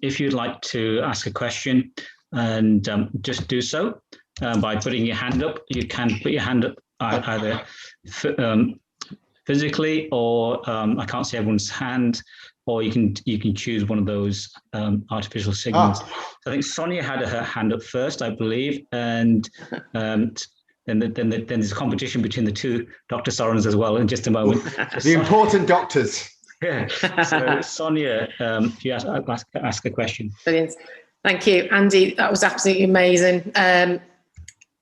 Speaker 2: If you'd like to ask a question, and just do so by putting your hand up. You can put your hand up either physically, or I can't see everyone's hand, or you can choose one of those artificial signals. So I think Sonia had her hand up first, I believe, and then there's a competition between the two Dr. Sorens as well in just a moment.
Speaker 1: The important doctors.
Speaker 2: Yeah. So Sonia, if you ask a question.
Speaker 3: Brilliant. Thank you, Andy. That was absolutely amazing.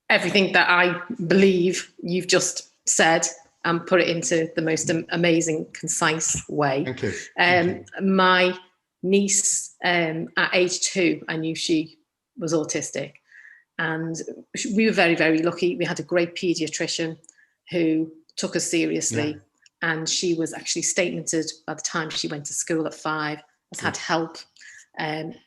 Speaker 3: Everything that I believe you've just said and put it into the most amazing, concise way.
Speaker 1: Thank you. Thank you.
Speaker 3: My niece, at age 2, I knew she was autistic. And we were very, very lucky. We had a great paediatrician who took us seriously. Yeah. And she was actually statemented by the time she went to school at 5, has had help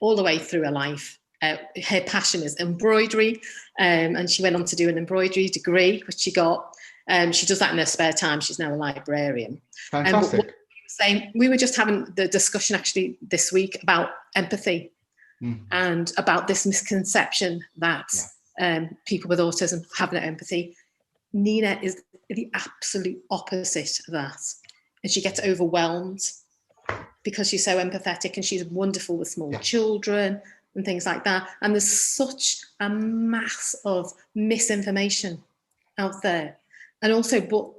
Speaker 3: all the way through her life. Her passion is embroidery, and she went on to do an embroidery degree, which she got. She does that in her spare time. She's now a librarian.
Speaker 1: Fantastic.
Speaker 3: We were just having the discussion actually this week about empathy and about this misconception that people with autism have no empathy. Nina is the absolute opposite of that. And she gets overwhelmed because she's so empathetic, and she's wonderful with small children and things like that. And there's such a mass of misinformation out there. And also, but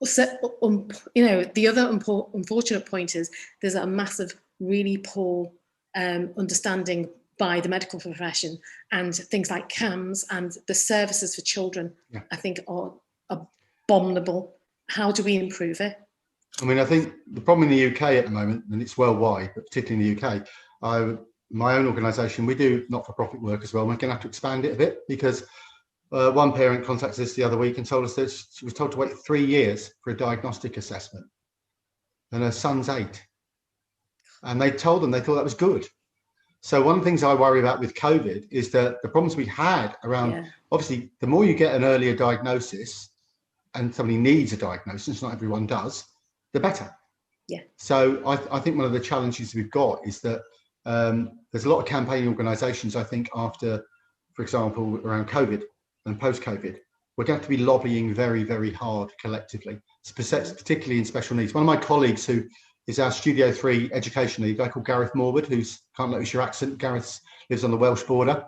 Speaker 3: the other unfortunate point is there's a massive, really poor understanding by the medical profession, and things like CAMS and the services for children, I think are abominable. How do we improve it?
Speaker 1: I mean, I think the problem in the UK at the moment, and it's worldwide, but particularly in the UK, my own organisation, we do not-for-profit work as well. We're going to have to expand it a bit, because one parent contacted us the other week and told us that she was told to wait 3 years for a diagnostic assessment, and her son's 8. And they told them they thought that was good. So one of the things I worry about with COVID is that the problems we had around, obviously, the more you get an earlier diagnosis, and somebody needs a diagnosis, not everyone does, the better.
Speaker 3: Yeah.
Speaker 1: So I think one of the challenges we've got is that there's a lot of campaign organisations, I think, after, for example, around COVID and post-COVID, we're going to have to be lobbying very, very hard collectively, particularly in special needs. One of my colleagues who is our Studio 3 education lead, a guy called Gareth Morwood, who's, can't notice your accent, Gareth lives on the Welsh border.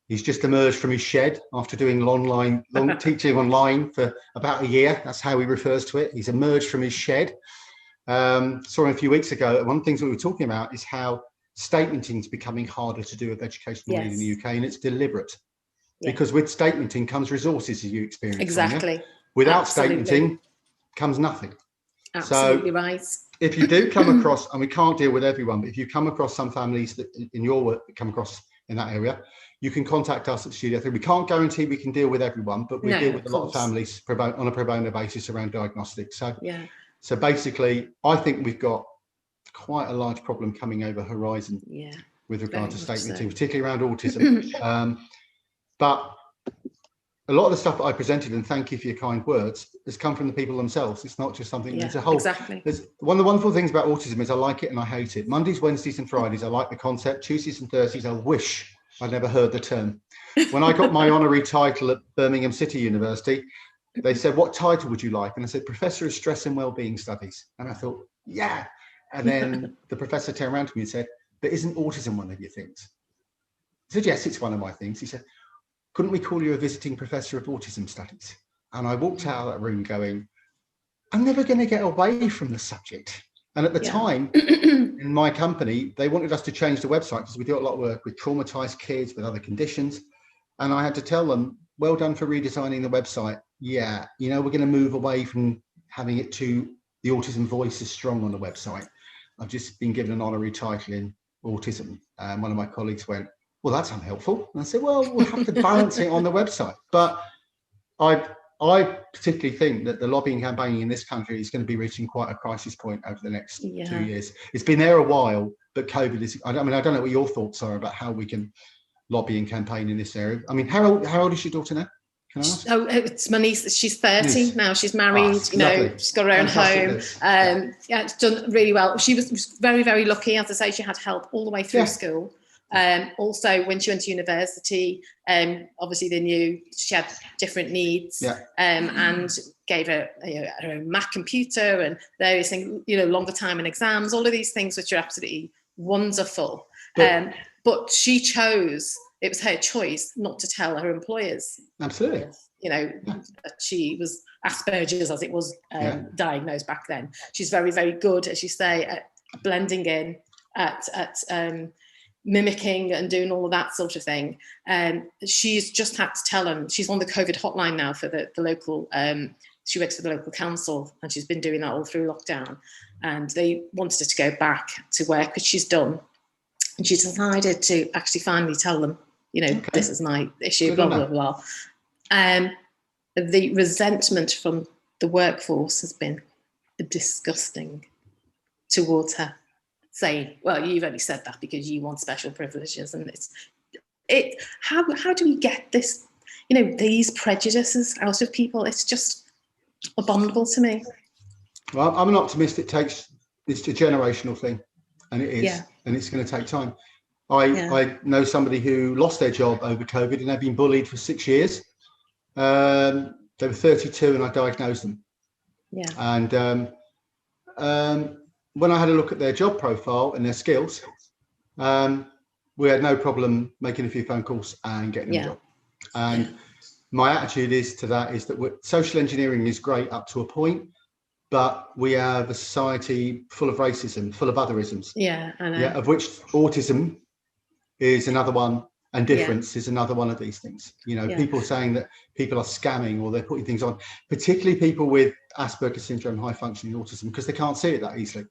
Speaker 1: He's just emerged from his shed after doing long teaching online for about a year. That's how he refers to it. He's emerged from his shed. Saw him a few weeks ago. One of the things we were talking about is how statementing is becoming harder to do with educational need in the UK, and it's deliberate. Because with statementing comes resources, as you experience.
Speaker 3: Exactly.
Speaker 1: Without statementing comes nothing.
Speaker 3: Absolutely right.
Speaker 1: If you do come across, and we can't deal with everyone, but if you come across some families that in your work that come across in that area, you can contact us at Studio 3. We can't guarantee we can deal with everyone, but we deal with a lot of families on a pro bono basis around diagnostics. So basically, I think we've got quite a large problem coming over horizon with regard to statementing, particularly around autism. But a lot of the stuff that I presented, and thank you for your kind words, has come from the people themselves. It's not just something that's a whole.
Speaker 3: Exactly.
Speaker 1: One of the wonderful things about autism is I like it and I hate it. Mondays, Wednesdays and Fridays, I like the concept. Tuesdays and Thursdays, I wish I'd never heard the term. When I got my honorary title at Birmingham City University, they said, "What title would you like?" And I said, "Professor of Stress and Wellbeing Studies." And I thought, yeah. And then the professor turned around to me and said, "But isn't autism one of your things?" I said, "Yes, it's one of my things." He said, "Couldn't we call you a visiting professor of autism studies?" And I walked out of that room going, I'm never going to get away from the subject. And at the time, in my company, they wanted us to change the website because we do a lot of work with traumatized kids, with other conditions. And I had to tell them, well done for redesigning the website. Yeah, you know, we're going to move away from having it to the autism voice is strong on the website. I've just been given an honorary title in autism. And one of my colleagues went, well, that's unhelpful. And I said, well, we'll have to balance it on the website. But I particularly think that the lobbying campaigning in this country is going to be reaching quite a crisis point over the next 2 years. It's been there a while, but COVID is, I don't know what your thoughts are about how we can lobby and campaign in this area. I mean, how old is your daughter now? Can I ask? Oh,
Speaker 3: it's my niece. She's 30 now. She's married, she's got her own home. Yeah, it's done really well. She was very, very lucky. As I say, she had help all the way through school. Also, when she went to university, obviously they knew she had different needs, and gave her her own Mac computer and various things, longer time in exams, all of these things, which are absolutely wonderful. But she chose, it was her choice not to tell her employers.
Speaker 1: Absolutely.
Speaker 3: That she was Asperger's, as it was diagnosed back then. She's very, very good, as you say, at blending in, at mimicking and doing all of that sort of thing. She's just had to tell them, she's on the COVID hotline now for the local, she works for the local council, and she's been doing that all through lockdown. And they wanted her to go back to work, which she's done. And she decided to actually finally tell them, this is my issue, blah, blah, blah. The resentment from the workforce has been disgusting towards her, saying, well, you've only said that because you want special privileges. And how do we get this, these prejudices out of people? It's just abominable to me.
Speaker 1: Well, I'm an optimist. It's a generational thing, and it is, and it's going to take time. I know somebody who lost their job over COVID, and they've been bullied for 6 years. They were 32, and I diagnosed them.
Speaker 3: Yeah.
Speaker 1: And when I had a look at their job profile and their skills, we had no problem making a few phone calls and getting them a job. And my attitude is that social engineering is great up to a point, but we have a society full of racism, full of otherisms.
Speaker 3: Yeah, I know.
Speaker 1: Yeah, of which autism is another one, and difference is another one of these things. You know, people saying that people are scamming or they're putting things on, particularly people with Asperger's syndrome, high functioning autism, because they can't see it that easily.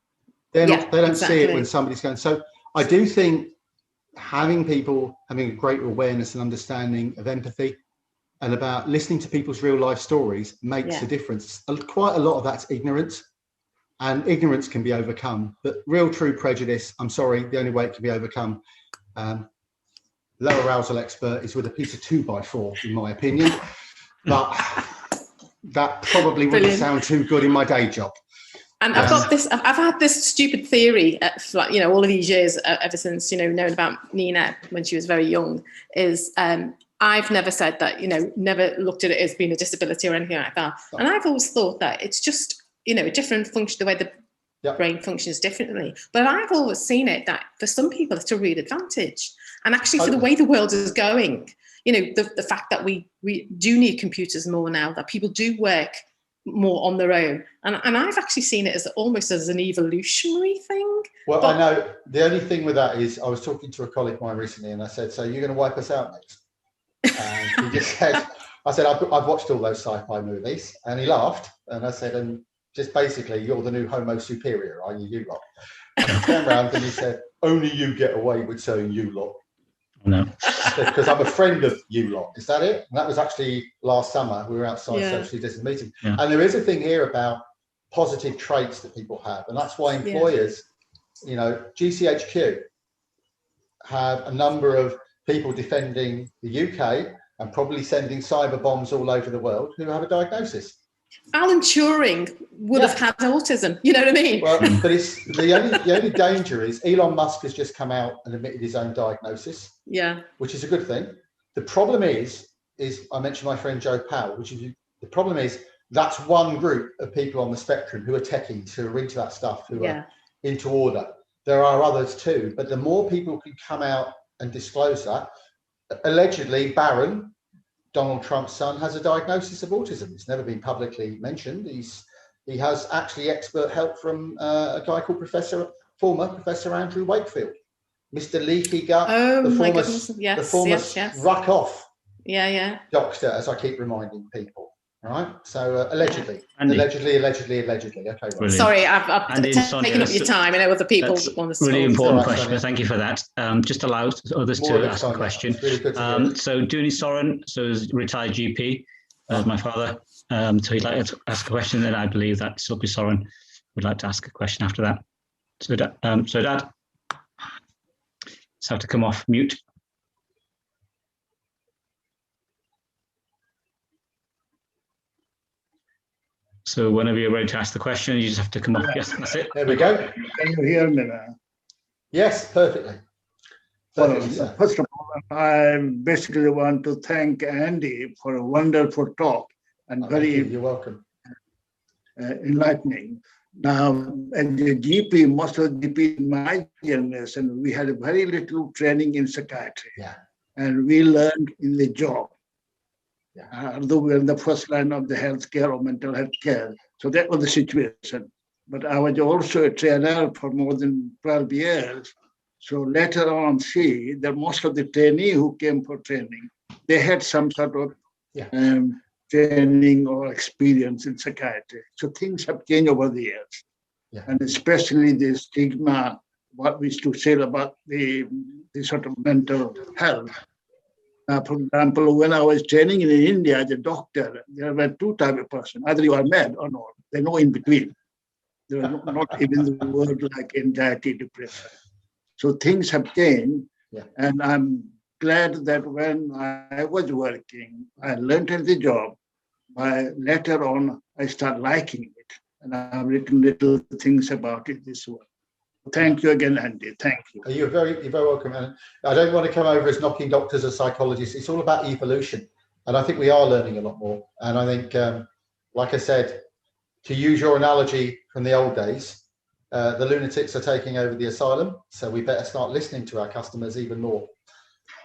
Speaker 1: They don't see it when somebody's going. So I do think having a greater awareness and understanding of empathy and about listening to people's real life stories makes a difference. Quite a lot of that's ignorance, and ignorance can be overcome, but real true prejudice, I'm sorry, the only way it can be overcome, low arousal expert is with a piece of 2x4, in my opinion, but that probably wouldn't sound too good in my day job.
Speaker 3: And I've had this stupid theory, all of these years, ever since, knowing about Nina when she was very young, is I've never said that, never looked at it as being a disability or anything like that. And I've always thought that it's just, a different function, the way the brain functions differently. But I've always seen it that for some people, it's a real advantage. And actually for the way the world is going, the fact that we do need computers more now, that people do work more on their own. And I've actually seen it as almost as an evolutionary thing.
Speaker 1: Well, I know the only thing with that is I was talking to a colleague of mine recently and I said, so you're going to wipe us out next? And he just said, I've watched all those sci-fi movies, and he laughed. And I said, and just basically, you're the new Homo superior, are you lot? And he turned around and he said, only you get away with saying you lot.
Speaker 2: No.
Speaker 1: Because I'm a friend of you lot. Is that it? And that was actually last summer. We were outside socially distant meeting. Yeah. And there is a thing here about positive traits that people have. And that's why employers, GCHQ have a number of people defending the UK and probably sending cyber bombs all over the world who have a diagnosis.
Speaker 3: Alan Turing would have had autism, you know what I mean?
Speaker 1: Well, but it's the only danger is Elon Musk has just come out and admitted his own diagnosis. Yeah. Which is a good thing. The problem is I mentioned my friend Joe Powell, the problem is that's one group of people on the spectrum who are techies, who are into that stuff, who are into order. There are others too, but the more people can come out and disclose that, allegedly Barron, Donald Trump's son, has a diagnosis of autism. It's never been publicly mentioned. He has actually expert help from a guy called former Professor Andrew Wakefield, Mr. Leaky Gut, the former ruck off doctor, as I keep reminding people. Right, so allegedly. Okay, right.
Speaker 3: Sorry, I've taken up your time. I know other people want to.
Speaker 2: Really important question. Thank you for that. Just allow others to ask a question. Really so Dooney Soren, is retired GP, my father. So he'd like to ask a question, and I believe that Sylvie Soren would like to ask a question after that. So, Dad, just have to come off mute. So whenever you're ready to ask the question, you just have to come off. Yes, that's it.
Speaker 1: There we go.
Speaker 4: Can you hear me now?
Speaker 1: Yes, perfectly.
Speaker 4: Well, first of all, I basically want to thank Andy for a wonderful talk and
Speaker 1: you're welcome.
Speaker 4: Enlightening. Now, as a GP, most of the GP in my generation, we had very little training in psychiatry. Yeah. And we learned in the job. Yeah. Although we were in the first line of the healthcare or mental health care. So that was the situation. But I was also a trainer for more than 12 years. So later on, see that most of the trainees who came for training, they had some sort of training or experience in psychiatry. So things have changed over the years. Yeah. And especially the stigma, what we used to say about the sort of mental health. For example, when I was training in India as a doctor, there were two types of person. Either you are mad or not. There's no in between. There was not even the word like anxiety, depression. So things have changed. Yeah. And I'm glad that when I was working, I learned in the job later on, I start liking it. And I've written little things about it this way. Thank you again, Andy. Thank you.
Speaker 1: You're very welcome. And I don't want to come over as knocking doctors or psychologists. It's all about evolution. And I think we are learning a lot more. And I think, like I said, to use your analogy from the old days, the lunatics are taking over the asylum. So we better start listening to our customers even more.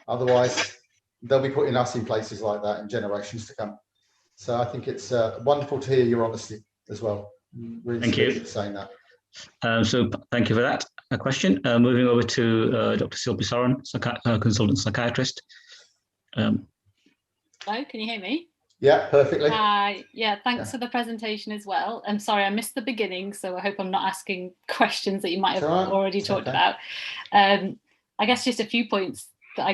Speaker 1: Otherwise, they'll be putting us in places like that in generations to come. So I think it's wonderful to hear your honesty as well. Really
Speaker 2: thank you
Speaker 1: for saying that.
Speaker 2: So thank you for that question. Moving over to Dr. Silpi Soren, consultant psychiatrist.
Speaker 5: Hello, can you hear me?
Speaker 1: Yeah, perfectly.
Speaker 5: Hi. Yeah, thanks for the presentation as well. I'm sorry, I missed the beginning, so I hope I'm not asking questions that you might have already talked about. I guess just a few points that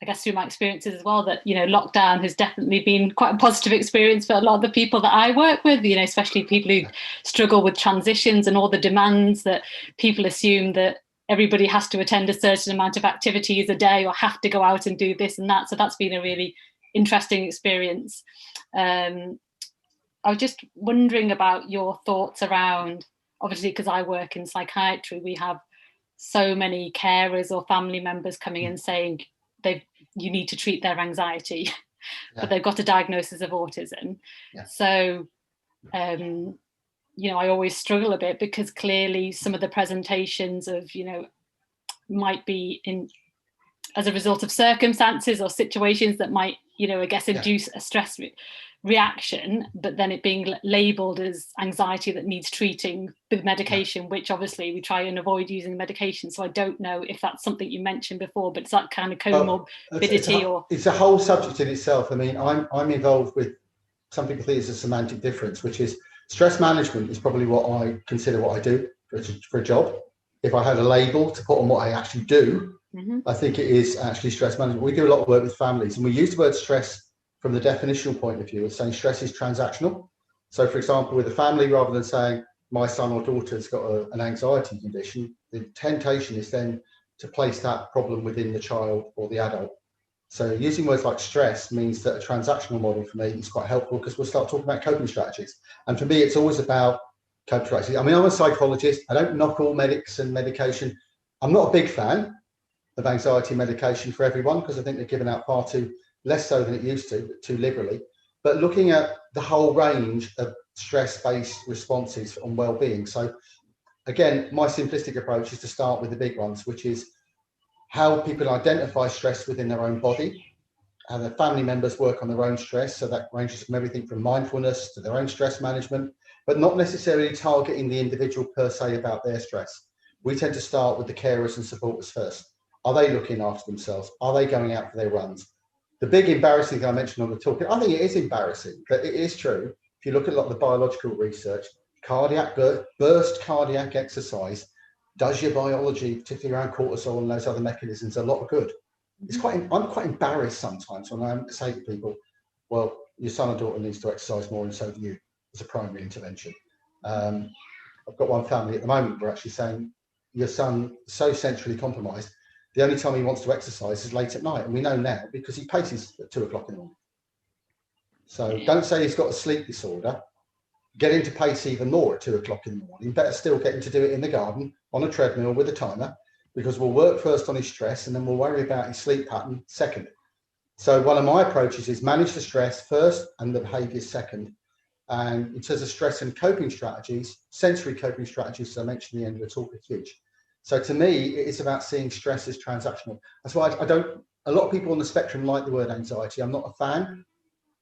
Speaker 5: I guess through my experiences as well, that, you know, lockdown has definitely been quite a positive experience for a lot of the people that I work with, you know, especially people who struggle with transitions and all the demands that people assume that everybody has to attend a certain amount of activities a day or have to go out and do this and that. So that's been a really interesting experience. I was just wondering about your thoughts around, obviously, because I work in psychiatry, we have so many carers or family members coming in saying you need to treat their anxiety, but they've got a diagnosis of autism. So, you know, I always struggle a bit because clearly some of the presentations of, you know, might be as a result of circumstances or situations that might, you know, I guess induce a stress reaction, but then it being labelled as anxiety that needs treating with medication, which obviously we try and avoid using medication. So I don't know if that's something you mentioned before, but it's that kind of comorbidity
Speaker 1: it's a whole subject in itself. I mean, I'm involved with, some people think it's a semantic difference, which is stress management is probably what I consider what I do for a job. If I had a label to put on what I actually do, I think it is actually stress management. We do a lot of work with families, and we use the word stress from the definitional point of view. It's saying stress is transactional. So, for example, with a family, rather than saying my son or daughter's got an anxiety condition, the temptation is then to place that problem within the child or the adult. So using words like stress means that a transactional model for me is quite helpful, because we'll start talking about coping strategies. And for me, it's always about coping strategies. I mean, I'm a psychologist. I don't knock all medics and medication. I'm not a big fan of anxiety medication for everyone, because I think they're given out far too, less so than it used to, but too liberally. But looking at the whole range of stress-based responses on well-being. So again, my simplistic approach is to start with the big ones, which is how people identify stress within their own body, how their family members work on their own stress. So that ranges from everything from mindfulness to their own stress management, but not necessarily targeting the individual per se about their stress. We tend to start with the carers and supporters first. Are they looking after themselves? Are they going out for their runs? The big embarrassing thing I mentioned on the talk, I think it is embarrassing, but it is true. If you look at a lot of the biological research, cardiac burst cardiac exercise does your biology, particularly around cortisol and those other mechanisms, a lot of good. I'm quite embarrassed sometimes when I say to people, well, your son or daughter needs to exercise more, and so do you, as a primary intervention. I've got one family at the moment, we're actually saying, your son is so centrally compromised, the only time he wants to exercise is late at night. And we know now because he paces at 2 o'clock in the morning. So don't say he's got a sleep disorder. Get him to pace even more at 2 o'clock in the morning. Better still get him to do it in the garden on a treadmill with a timer, because we'll work first on his stress and then we'll worry about his sleep pattern second. So one of my approaches is manage the stress first and the behaviours second. And in terms of stress and coping strategies, sensory coping strategies, as I mentioned at the end of the talk, are huge. So to me, it's about seeing stress as transactional. That's why a lot of people on the spectrum like the word anxiety. I'm not a fan,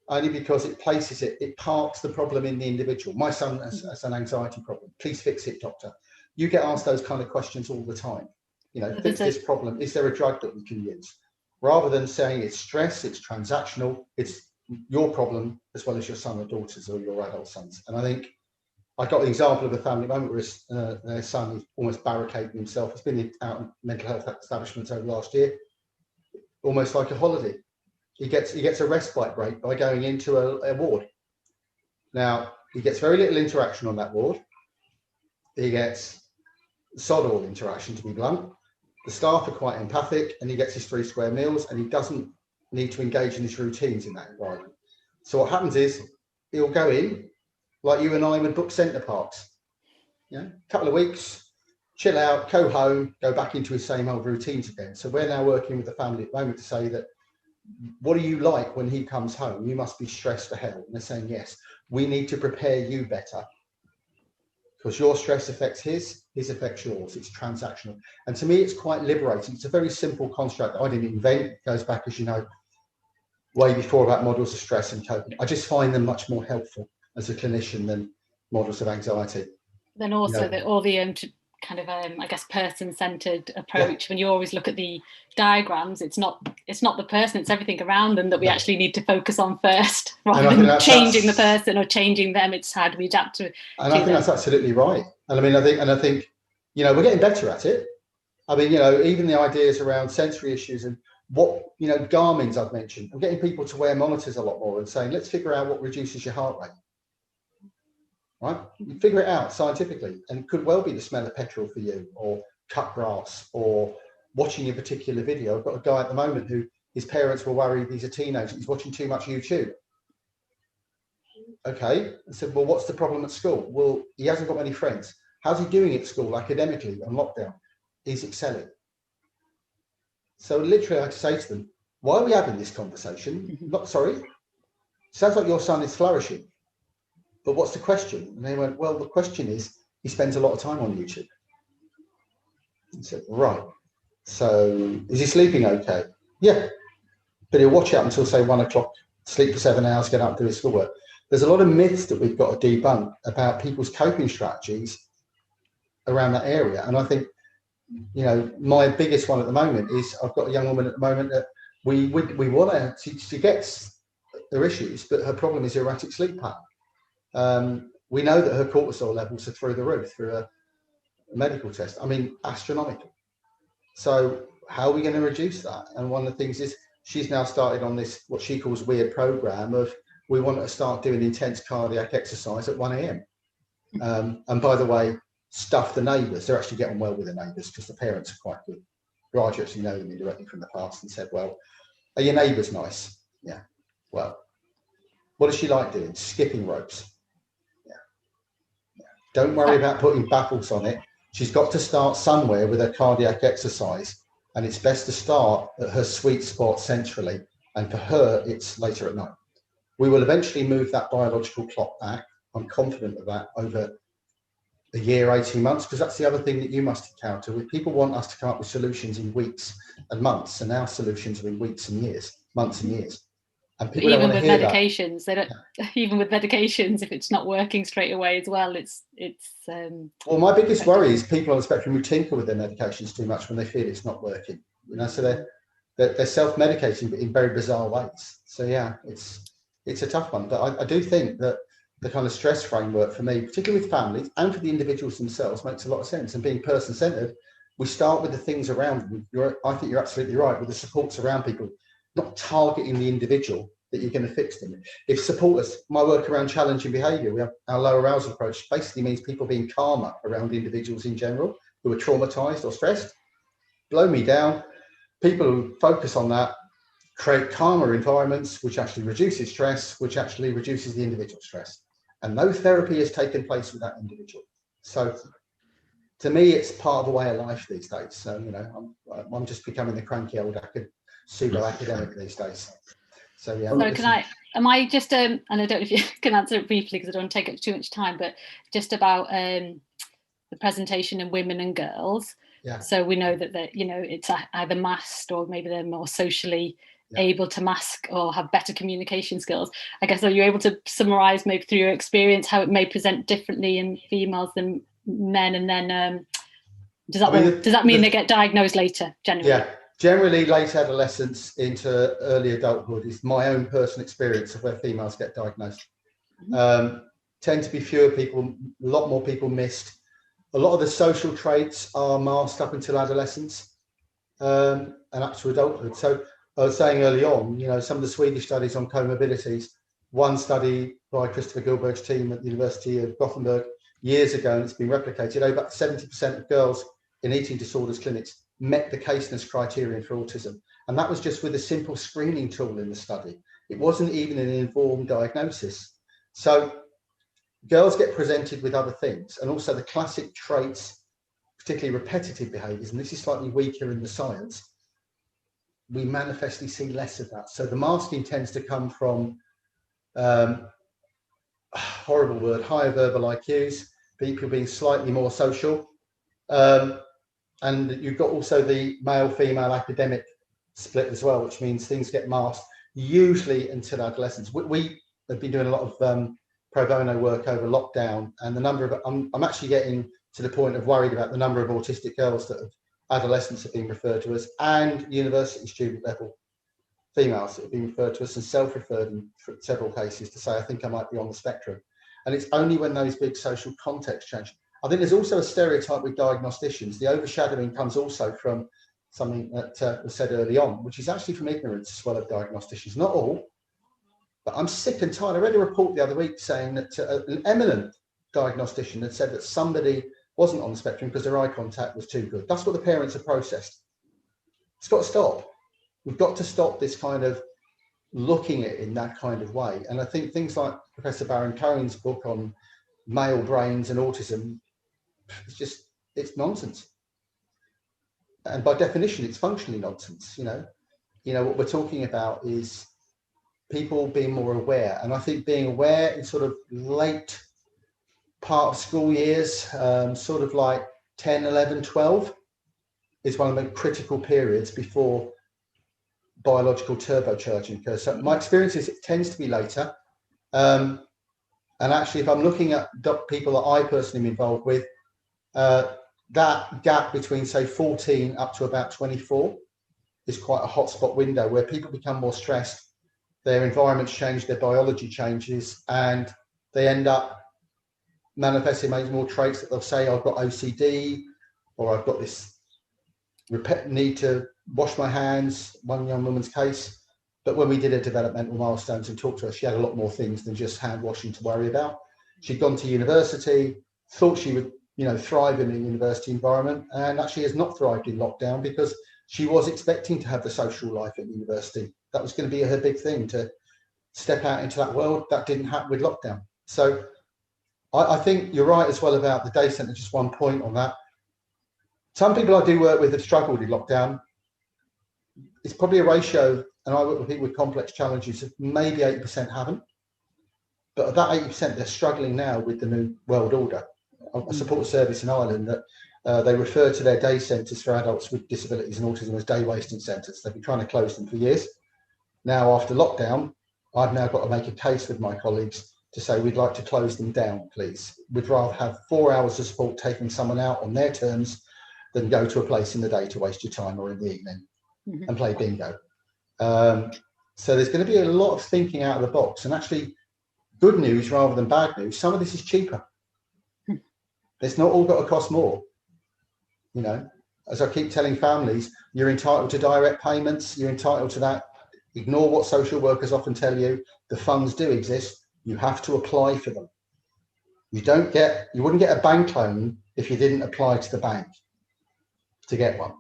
Speaker 1: only because it parks the problem in the individual. My son has an anxiety problem. Please fix it, doctor. You get asked those kind of questions all the time. You know, fix this problem. Is there a drug that we can use? Rather than saying it's stress, it's transactional, it's your problem as well as your son or daughter's or your adult sons. And I think I got the example of a family moment where their son is almost barricading himself. He's been out in mental health establishments over the last year, almost like a holiday. He gets a respite break by going into a ward. Now, he gets very little interaction on that ward. He gets sod all interaction, to be blunt. The staff are quite empathic, and he gets his 3 square meals, and he doesn't need to engage in his routines in that environment. So what happens is he'll go in like you and I would book centre parks. Yeah, a couple of weeks, chill out, go home, go back into his same old routines again. So we're now working with the family at the moment to say that, what are you like when he comes home? You must be stressed to hell. And they're saying, yes, we need to prepare you better because your stress affects his affects yours. It's transactional. And to me, it's quite liberating. It's a very simple construct that I didn't invent. It goes back, as you know, way before, about models of stress and coping. I just find them much more helpful as a clinician than models of anxiety.
Speaker 5: Then also all the kind of I guess person-centered approach. When you always look at the diagrams, it's not the person, it's everything around them that we actually need to focus on first, rather than changing the person or changing them. It's how do we adapt to.
Speaker 1: And I think that's absolutely right. And I think we're getting better at it. I mean, even the ideas around sensory issues and what Garmin's I've mentioned. I'm getting people to wear monitors a lot more and saying, let's figure out what reduces your heart rate. Right, you figure it out scientifically, and it could well be the smell of petrol for you, or cut grass, or watching a particular video. I've got a guy at the moment who his parents were worried he's a teenager, he's watching too much YouTube. Okay, I said, well, what's the problem at school? Well, he hasn't got many friends. How's he doing at school academically on lockdown? He's excelling. So literally I had to say to them, why are we having this conversation? Sorry, sounds like your son is flourishing. But what's the question? And they went, well, the question is, he spends a lot of time on YouTube. I said, right. So is he sleeping okay? Yeah. But he'll watch it up until, say, 1 o'clock, sleep for 7 hours, get up, do his schoolwork. There's a lot of myths that we've got to debunk about people's coping strategies around that area. And I think, my biggest one at the moment is I've got a young woman at the moment that we want her, she gets her issues, but her problem is erratic sleep pattern. We know that her cortisol levels are through the roof through a medical test. I mean, astronomical. So how are we going to reduce that? And one of the things is she's now started on this, what she calls weird program of, we want her to start doing intense cardiac exercise at 1 a.m. And by the way, stuff the neighbours. They're actually getting well with the neighbours because the parents are quite good. Graduates who know them indirectly from the past and said, well, are your neighbours nice? Yeah. Well, what does she like doing? Skipping ropes. Don't worry about putting baffles on it. She's got to start somewhere with her cardiac exercise, and it's best to start at her sweet spot centrally. And for her, it's later at night. We will eventually move that biological clock back. I'm confident of that over a year, 18 months, because that's the other thing that you must encounter. People want us to come up with solutions in weeks and months, and our solutions are in weeks and years, months and years. And people
Speaker 5: even with medications, they don't. Even with medications, if it's not working straight away as well, it's.
Speaker 1: Well, my biggest worry is people on the spectrum who tinker with their medications too much when they feel it's not working. So they're self-medicating, but in very bizarre ways. So yeah, it's a tough one. But I do think that the kind of stress framework for me, particularly with families and for the individuals themselves, makes a lot of sense. And being person-centered, we start with the things around them. I think you're absolutely right with the supports around people. Not targeting the individual that you're going to fix them. If supporters, my work around challenging behaviour, we have our low arousal approach, basically means people being calmer around individuals in general who are traumatised or stressed. Blow me down. People who focus on that create calmer environments, which actually reduces stress, which actually reduces the individual stress. And no therapy has taken place with that individual. So to me, it's part of a way of life these days. So, I'm just becoming the cranky old pseudo-academic these days. So yeah.
Speaker 5: So am I just and I don't know if you can answer it briefly because I don't want to take up too much time, but just about the presentation in women and girls.
Speaker 1: Yeah.
Speaker 5: So we know that it's either masked or maybe they're more socially able to mask or have better communication skills. I guess, are you able to summarise maybe through your experience how it may present differently in females than men? And then does that mean they get diagnosed later generally?
Speaker 1: Yeah. Generally, late adolescence into early adulthood is my own personal experience of where females get diagnosed. Tend to be fewer people, a lot more people missed. A lot of the social traits are masked up until adolescence and up to adulthood. So I was saying early on, some of the Swedish studies on comorbidities, one study by Christopher Gilberg's team at the University of Gothenburg years ago, and it's been replicated, over 70% of girls in eating disorders clinics met the caseness criterion for autism. And that was just with a simple screening tool in the study. It wasn't even an informed diagnosis. So girls get presented with other things, and also the classic traits, particularly repetitive behaviours, and this is slightly weaker in the science, we manifestly see less of that. So the masking tends to come from, horrible word, higher verbal IQs, people being slightly more social, and you've got also the male-female academic split as well, which means things get masked usually until adolescence. We have been doing a lot of pro bono work over lockdown, and the number of, I'm actually getting to the point of worried about the number of autistic girls that have, adolescents have been referred to us, and university student level females that have been referred to us and self-referred in several cases to say, I think I might be on the spectrum. And it's only when those big social contexts change. I think there's also a stereotype with diagnosticians. The overshadowing comes also from something that was said early on, which is actually from ignorance as well of diagnosticians. Not all, but I'm sick and tired. I read a report the other week saying that an eminent diagnostician had said that somebody wasn't on the spectrum because their eye contact was too good. That's what the parents have processed. It's got to stop. We've got to stop this kind of looking at it in that kind of way. And I think things like Professor Baron Cohen's book on male brains and autism, it's nonsense. And by definition, it's functionally nonsense. You know, what we're talking about is people being more aware. And I think being aware in sort of late part of school years, sort of like 10, 11, 12, is one of the critical periods before biological turbocharging occurs. So my experience is it tends to be later. And actually, if I'm looking at people that I personally am involved with, that gap between, say, 14 up to about 24 is quite a hotspot window where people become more stressed, their environments change, their biology changes, and they end up manifesting maybe more traits that they'll say, I've got OCD, or I've got this need to wash my hands, one young woman's case. But when we did her developmental milestones and talked to her, she had a lot more things than just hand washing to worry about. She'd gone to university, thought she would, thrive in a university environment, and actually has not thrived in lockdown because she was expecting to have the social life at university. That was going to be her big thing, to step out into that world. That didn't happen with lockdown. So I think you're right as well about the day centre. Just one point on that. Some people I do work with have struggled in lockdown. It's probably a ratio, and I work with people with complex challenges, of maybe 80% haven't. But of that 80%, they're struggling now with the new world order. I support a service in Ireland that they refer to their day centres for adults with disabilities and autism as day wasting centres. They've been trying to close them for years. Now, after lockdown, I've now got to make a case with my colleagues to say we'd like to close them down, please. We'd rather have 4 hours of support taking someone out on their terms than go to a place in the day to waste your time, or in the evening and play bingo. So there's going to be a lot of thinking out of the box, and actually good news rather than bad news. Some of this is cheaper. It's not all got to cost more. As I keep telling families, you're entitled to direct payments. You're entitled to that. Ignore what social workers often tell you. The funds do exist. You have to apply for them. You wouldn't get a bank loan if you didn't apply to the bank to get one.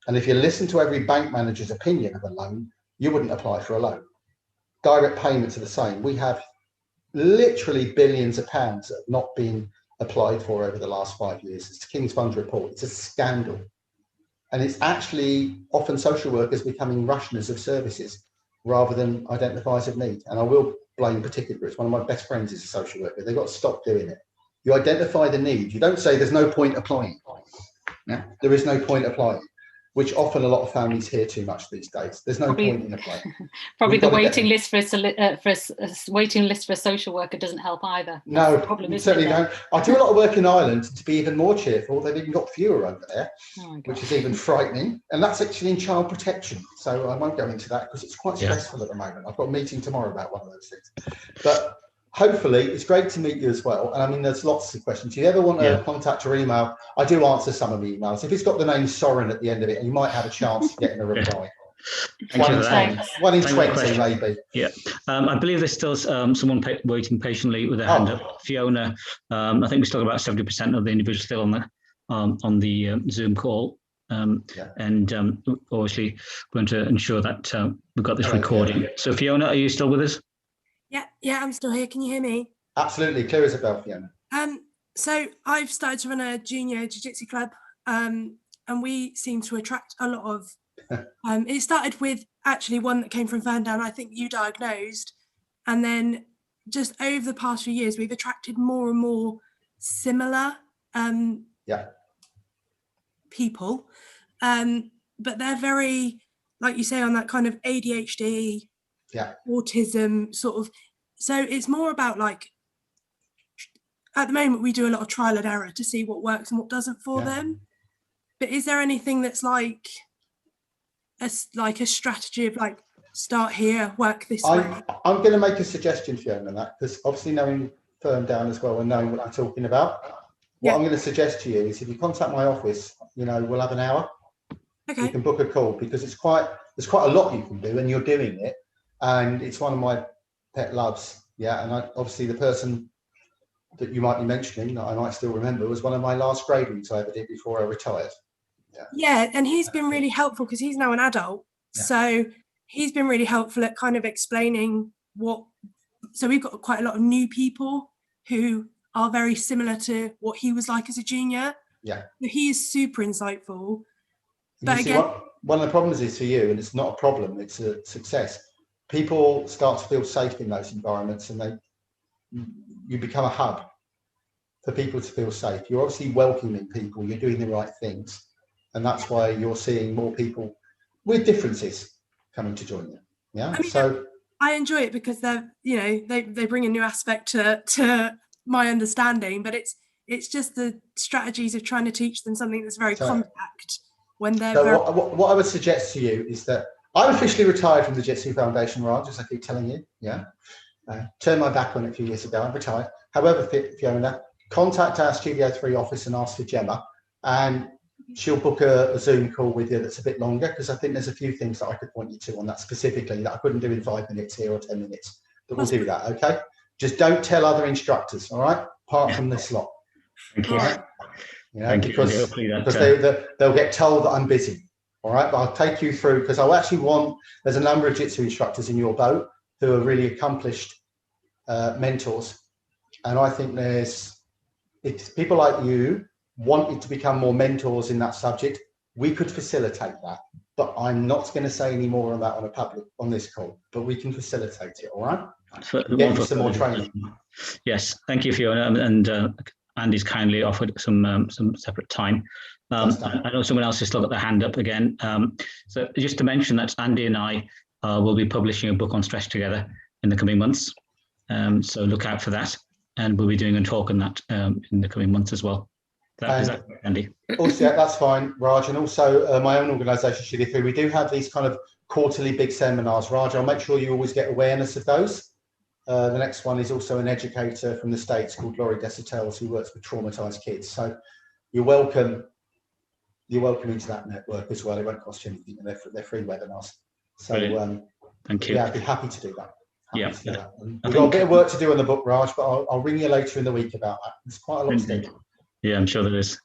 Speaker 1: And if you listen to every bank manager's opinion of a loan, you wouldn't apply for a loan. Direct payments are the same. We have literally billions of pounds that have not been applied for over the last 5 years. It's the King's Funds report. It's a scandal. And it's actually often social workers becoming rationers of services rather than identifiers of need. And I will blame particular groups. One of my best friends is a social worker. They've got to stop doing it. You identify the need. You don't say there's no point applying. Yeah? There is no point applying, which often a lot of families hear too much these days. There's no point in applying.
Speaker 5: Probably the waiting list for a waiting list for a social worker doesn't help either.
Speaker 1: No, certainly don't. I do a lot of work in Ireland to be even more cheerful. They've even got fewer over there, which is even frightening. And that's actually in child protection. So I won't go into that because it's quite stressful at the moment. I've got a meeting tomorrow about one of those things. But hopefully, it's great to meet you as well. And I mean, there's lots of questions. If you ever want to contact or email, I do answer some of the emails. If it's got the name Soren at the end of it, you might have a chance of getting a reply. One in 20, maybe.
Speaker 2: Yeah. I believe there's still someone waiting patiently with their hand up. Fiona, I think we still got about 70% of the individuals still on the Zoom call. and obviously going to ensure that we've got this recording. So Fiona, are you still with us?
Speaker 6: Yeah, I'm still here. Can you hear me?
Speaker 1: Absolutely, clear as a bell, Fiona.
Speaker 6: So I've started to run a junior jiu-jitsu club, and we seem to attract a lot of. It started with actually one that came from Ferndown. I think you diagnosed, and then just over the past few years, we've attracted more and more similar people, but they're very, like you say, on that kind of ADHD, autism sort of. So it's more about like, at the moment we do a lot of trial and error to see what works and what doesn't for them. But is there anything that's like a strategy of like, start here, work this way?
Speaker 1: I'm going to make a suggestion, Fiona, on that, because obviously knowing Ferndown as well and knowing what I'm talking about, what I'm going to suggest to you is if you contact my office, you know, we'll have an hour. Okay. You can book a call, because there's quite a lot you can do, and you're doing it, and it's one of my pet loves. Yeah, and obviously the person that you might be mentioning that I might still remember was one of my last gradings I ever did before I retired.
Speaker 6: Yeah, and he's been really helpful because he's now an adult. So he's been really helpful at kind of explaining so we've got quite a lot of new people who are very similar to what he was like as a junior. So he is super insightful. But again,
Speaker 1: one of the problems is for you, and it's not a problem, it's a success. People start to feel safe in those environments, and you become a hub for people to feel safe. You're obviously welcoming people, you're doing the right things, and that's why you're seeing more people with differences coming to join you. Yeah, I mean, so
Speaker 6: I enjoy it because they bring a new aspect to my understanding, but it's just the strategies of trying to teach them something that's very compact when they're.
Speaker 1: So what I would suggest to you is that I'm officially retired from the Jiu-Jitsu Foundation, Raj, as I keep telling you. Yeah, turned my back on it a few years ago. I'm retired. However, Fiona, contact our Studio 3 office and ask for Gemma, and she'll book a Zoom call with you that's a bit longer, because I think there's a few things that I could point you to on that specifically that I couldn't do in 5 minutes here or 10 minutes. But we'll do that, okay? Just don't tell other instructors, all right? Apart from this lot.
Speaker 2: Thank you.
Speaker 1: Right?
Speaker 2: Because
Speaker 1: they'll get told that I'm busy, all right? But I'll take you through, because I'll actually there's a number of Jiu-Jitsu instructors in your boat who are really accomplished mentors. And I think if people like you wanted to become more mentors in that subject, we could facilitate that. But I'm not going to say any more on that on this call, but we can facilitate it, all right? Get you some more training.
Speaker 2: Yes, thank you, Fiona, and Andy's kindly offered some separate time. I know someone else has still got their hand up again. So just to mention that Andy and I will be publishing a book on stress together in the coming months. So look out for that, and we'll be doing a talk on that in the coming months as well. Is that Andy? Also,
Speaker 1: that's fine, Raj. And also my own organisation, Studio 3, we do have these kind of quarterly big seminars. Raj, I'll make sure you always get awareness of those. The next one is also an educator from the States called Laurie Desitels, who works with traumatised kids. So you're welcome into that network as well. It won't cost you anything, and they're free webinars. So
Speaker 2: thank you.
Speaker 1: Yeah, I'd be happy to do that. We've got a bit of work to do on the book, Raj, but I'll ring you later in the week about that. There's quite a lot to do.
Speaker 2: Yeah, I'm sure there is.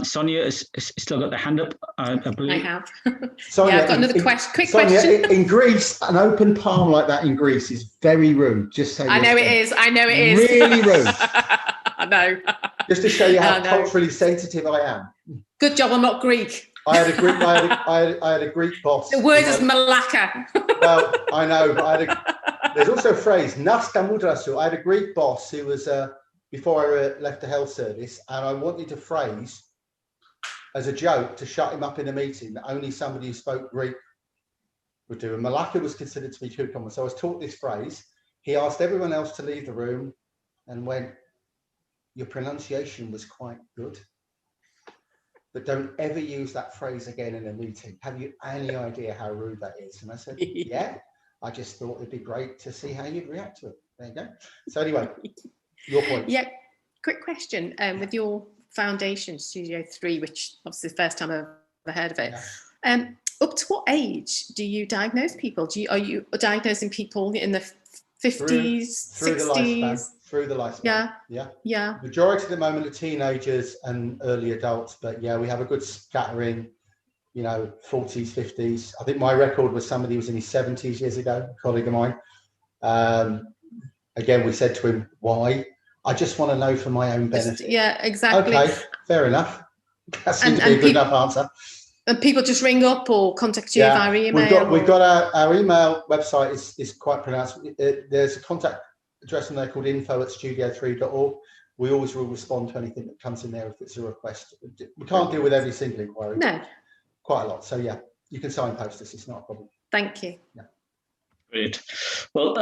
Speaker 2: Sonia has still got the hand up, I believe.
Speaker 3: I have.
Speaker 1: Sonia,
Speaker 3: I've got another quick
Speaker 1: Sonia,
Speaker 3: question.
Speaker 1: In Greece, an open palm like that in Greece is very rude. Just say.
Speaker 3: I know it is.
Speaker 1: Really rude.
Speaker 3: I know.
Speaker 1: Just to show you how culturally sensitive I am.
Speaker 3: Good job, I'm not Greek.
Speaker 1: I had a Greek boss.
Speaker 3: The word is malaka.
Speaker 1: Well, I know, but there's also a phrase, nasta mudrasu. I had a Greek boss who was before I left the health service, and I wanted a phrase as a joke to shut him up in a meeting that only somebody who spoke Greek would do. And malaka was considered to be too common. So I was taught this phrase. He asked everyone else to leave the room and went, "Your pronunciation was quite good, but don't ever use that phrase again in a meeting. Have you any idea how rude that is?" And I said, "Yeah, I just thought it'd be great to see how you'd react to it." There you go. So anyway, your point.
Speaker 3: Yeah, quick question. With your foundation, Studio 3, which obviously the first time I've ever heard of it, up to what age do you diagnose people? Are you diagnosing people in the 50s,
Speaker 1: through
Speaker 3: 60s.
Speaker 1: Through the lifespan. Yeah. Majority at the moment are teenagers and early adults, but yeah, we have a good scattering, 40s, 50s. I think my record was somebody who was in his 70s years ago, a colleague of mine. Again, we said to him, why? I just want to know for my own benefit.
Speaker 3: Yeah, exactly.
Speaker 1: Okay, fair enough. That seems to be a good enough answer.
Speaker 3: And people just ring up or contact you via email?
Speaker 1: We've got our email website is quite pronounced. There's a contact address in there called info@studio3.org. We always will respond to anything that comes in there if it's a request. We can't deal with every single inquiry.
Speaker 3: No.
Speaker 1: Quite a lot. So yeah, you can signpost us. It's not a problem.
Speaker 3: Thank you.
Speaker 1: Yeah.
Speaker 2: Great. Well,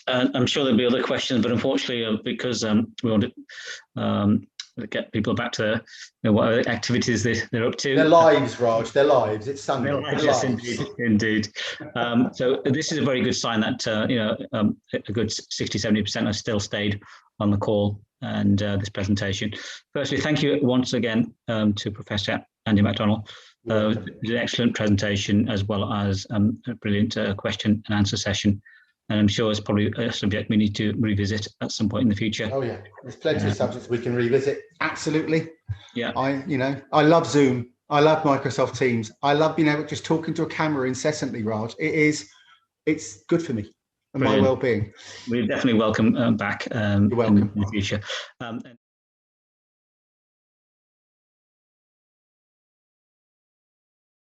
Speaker 2: I'm sure there'll be other questions, but unfortunately, because we want to get people back to what activities they're up to.
Speaker 1: Their lives, Raj. Their lives. It's Sunday.
Speaker 2: Yes, indeed. So this is a very good sign that a good 60-70% have still stayed on the call and this presentation. Firstly, thank you once again to Professor Andy McDonnell. It was an excellent presentation as well as a brilliant question and answer session. And I'm sure it's probably a subject we need to revisit at some point in the future.
Speaker 1: Oh yeah, there's plenty of subjects we can revisit. Absolutely.
Speaker 2: Yeah.
Speaker 1: I love Zoom. I love Microsoft Teams. I love being able to just talking to a camera incessantly, Raj. It's good for me and my well-being.
Speaker 2: We definitely welcome back in the future.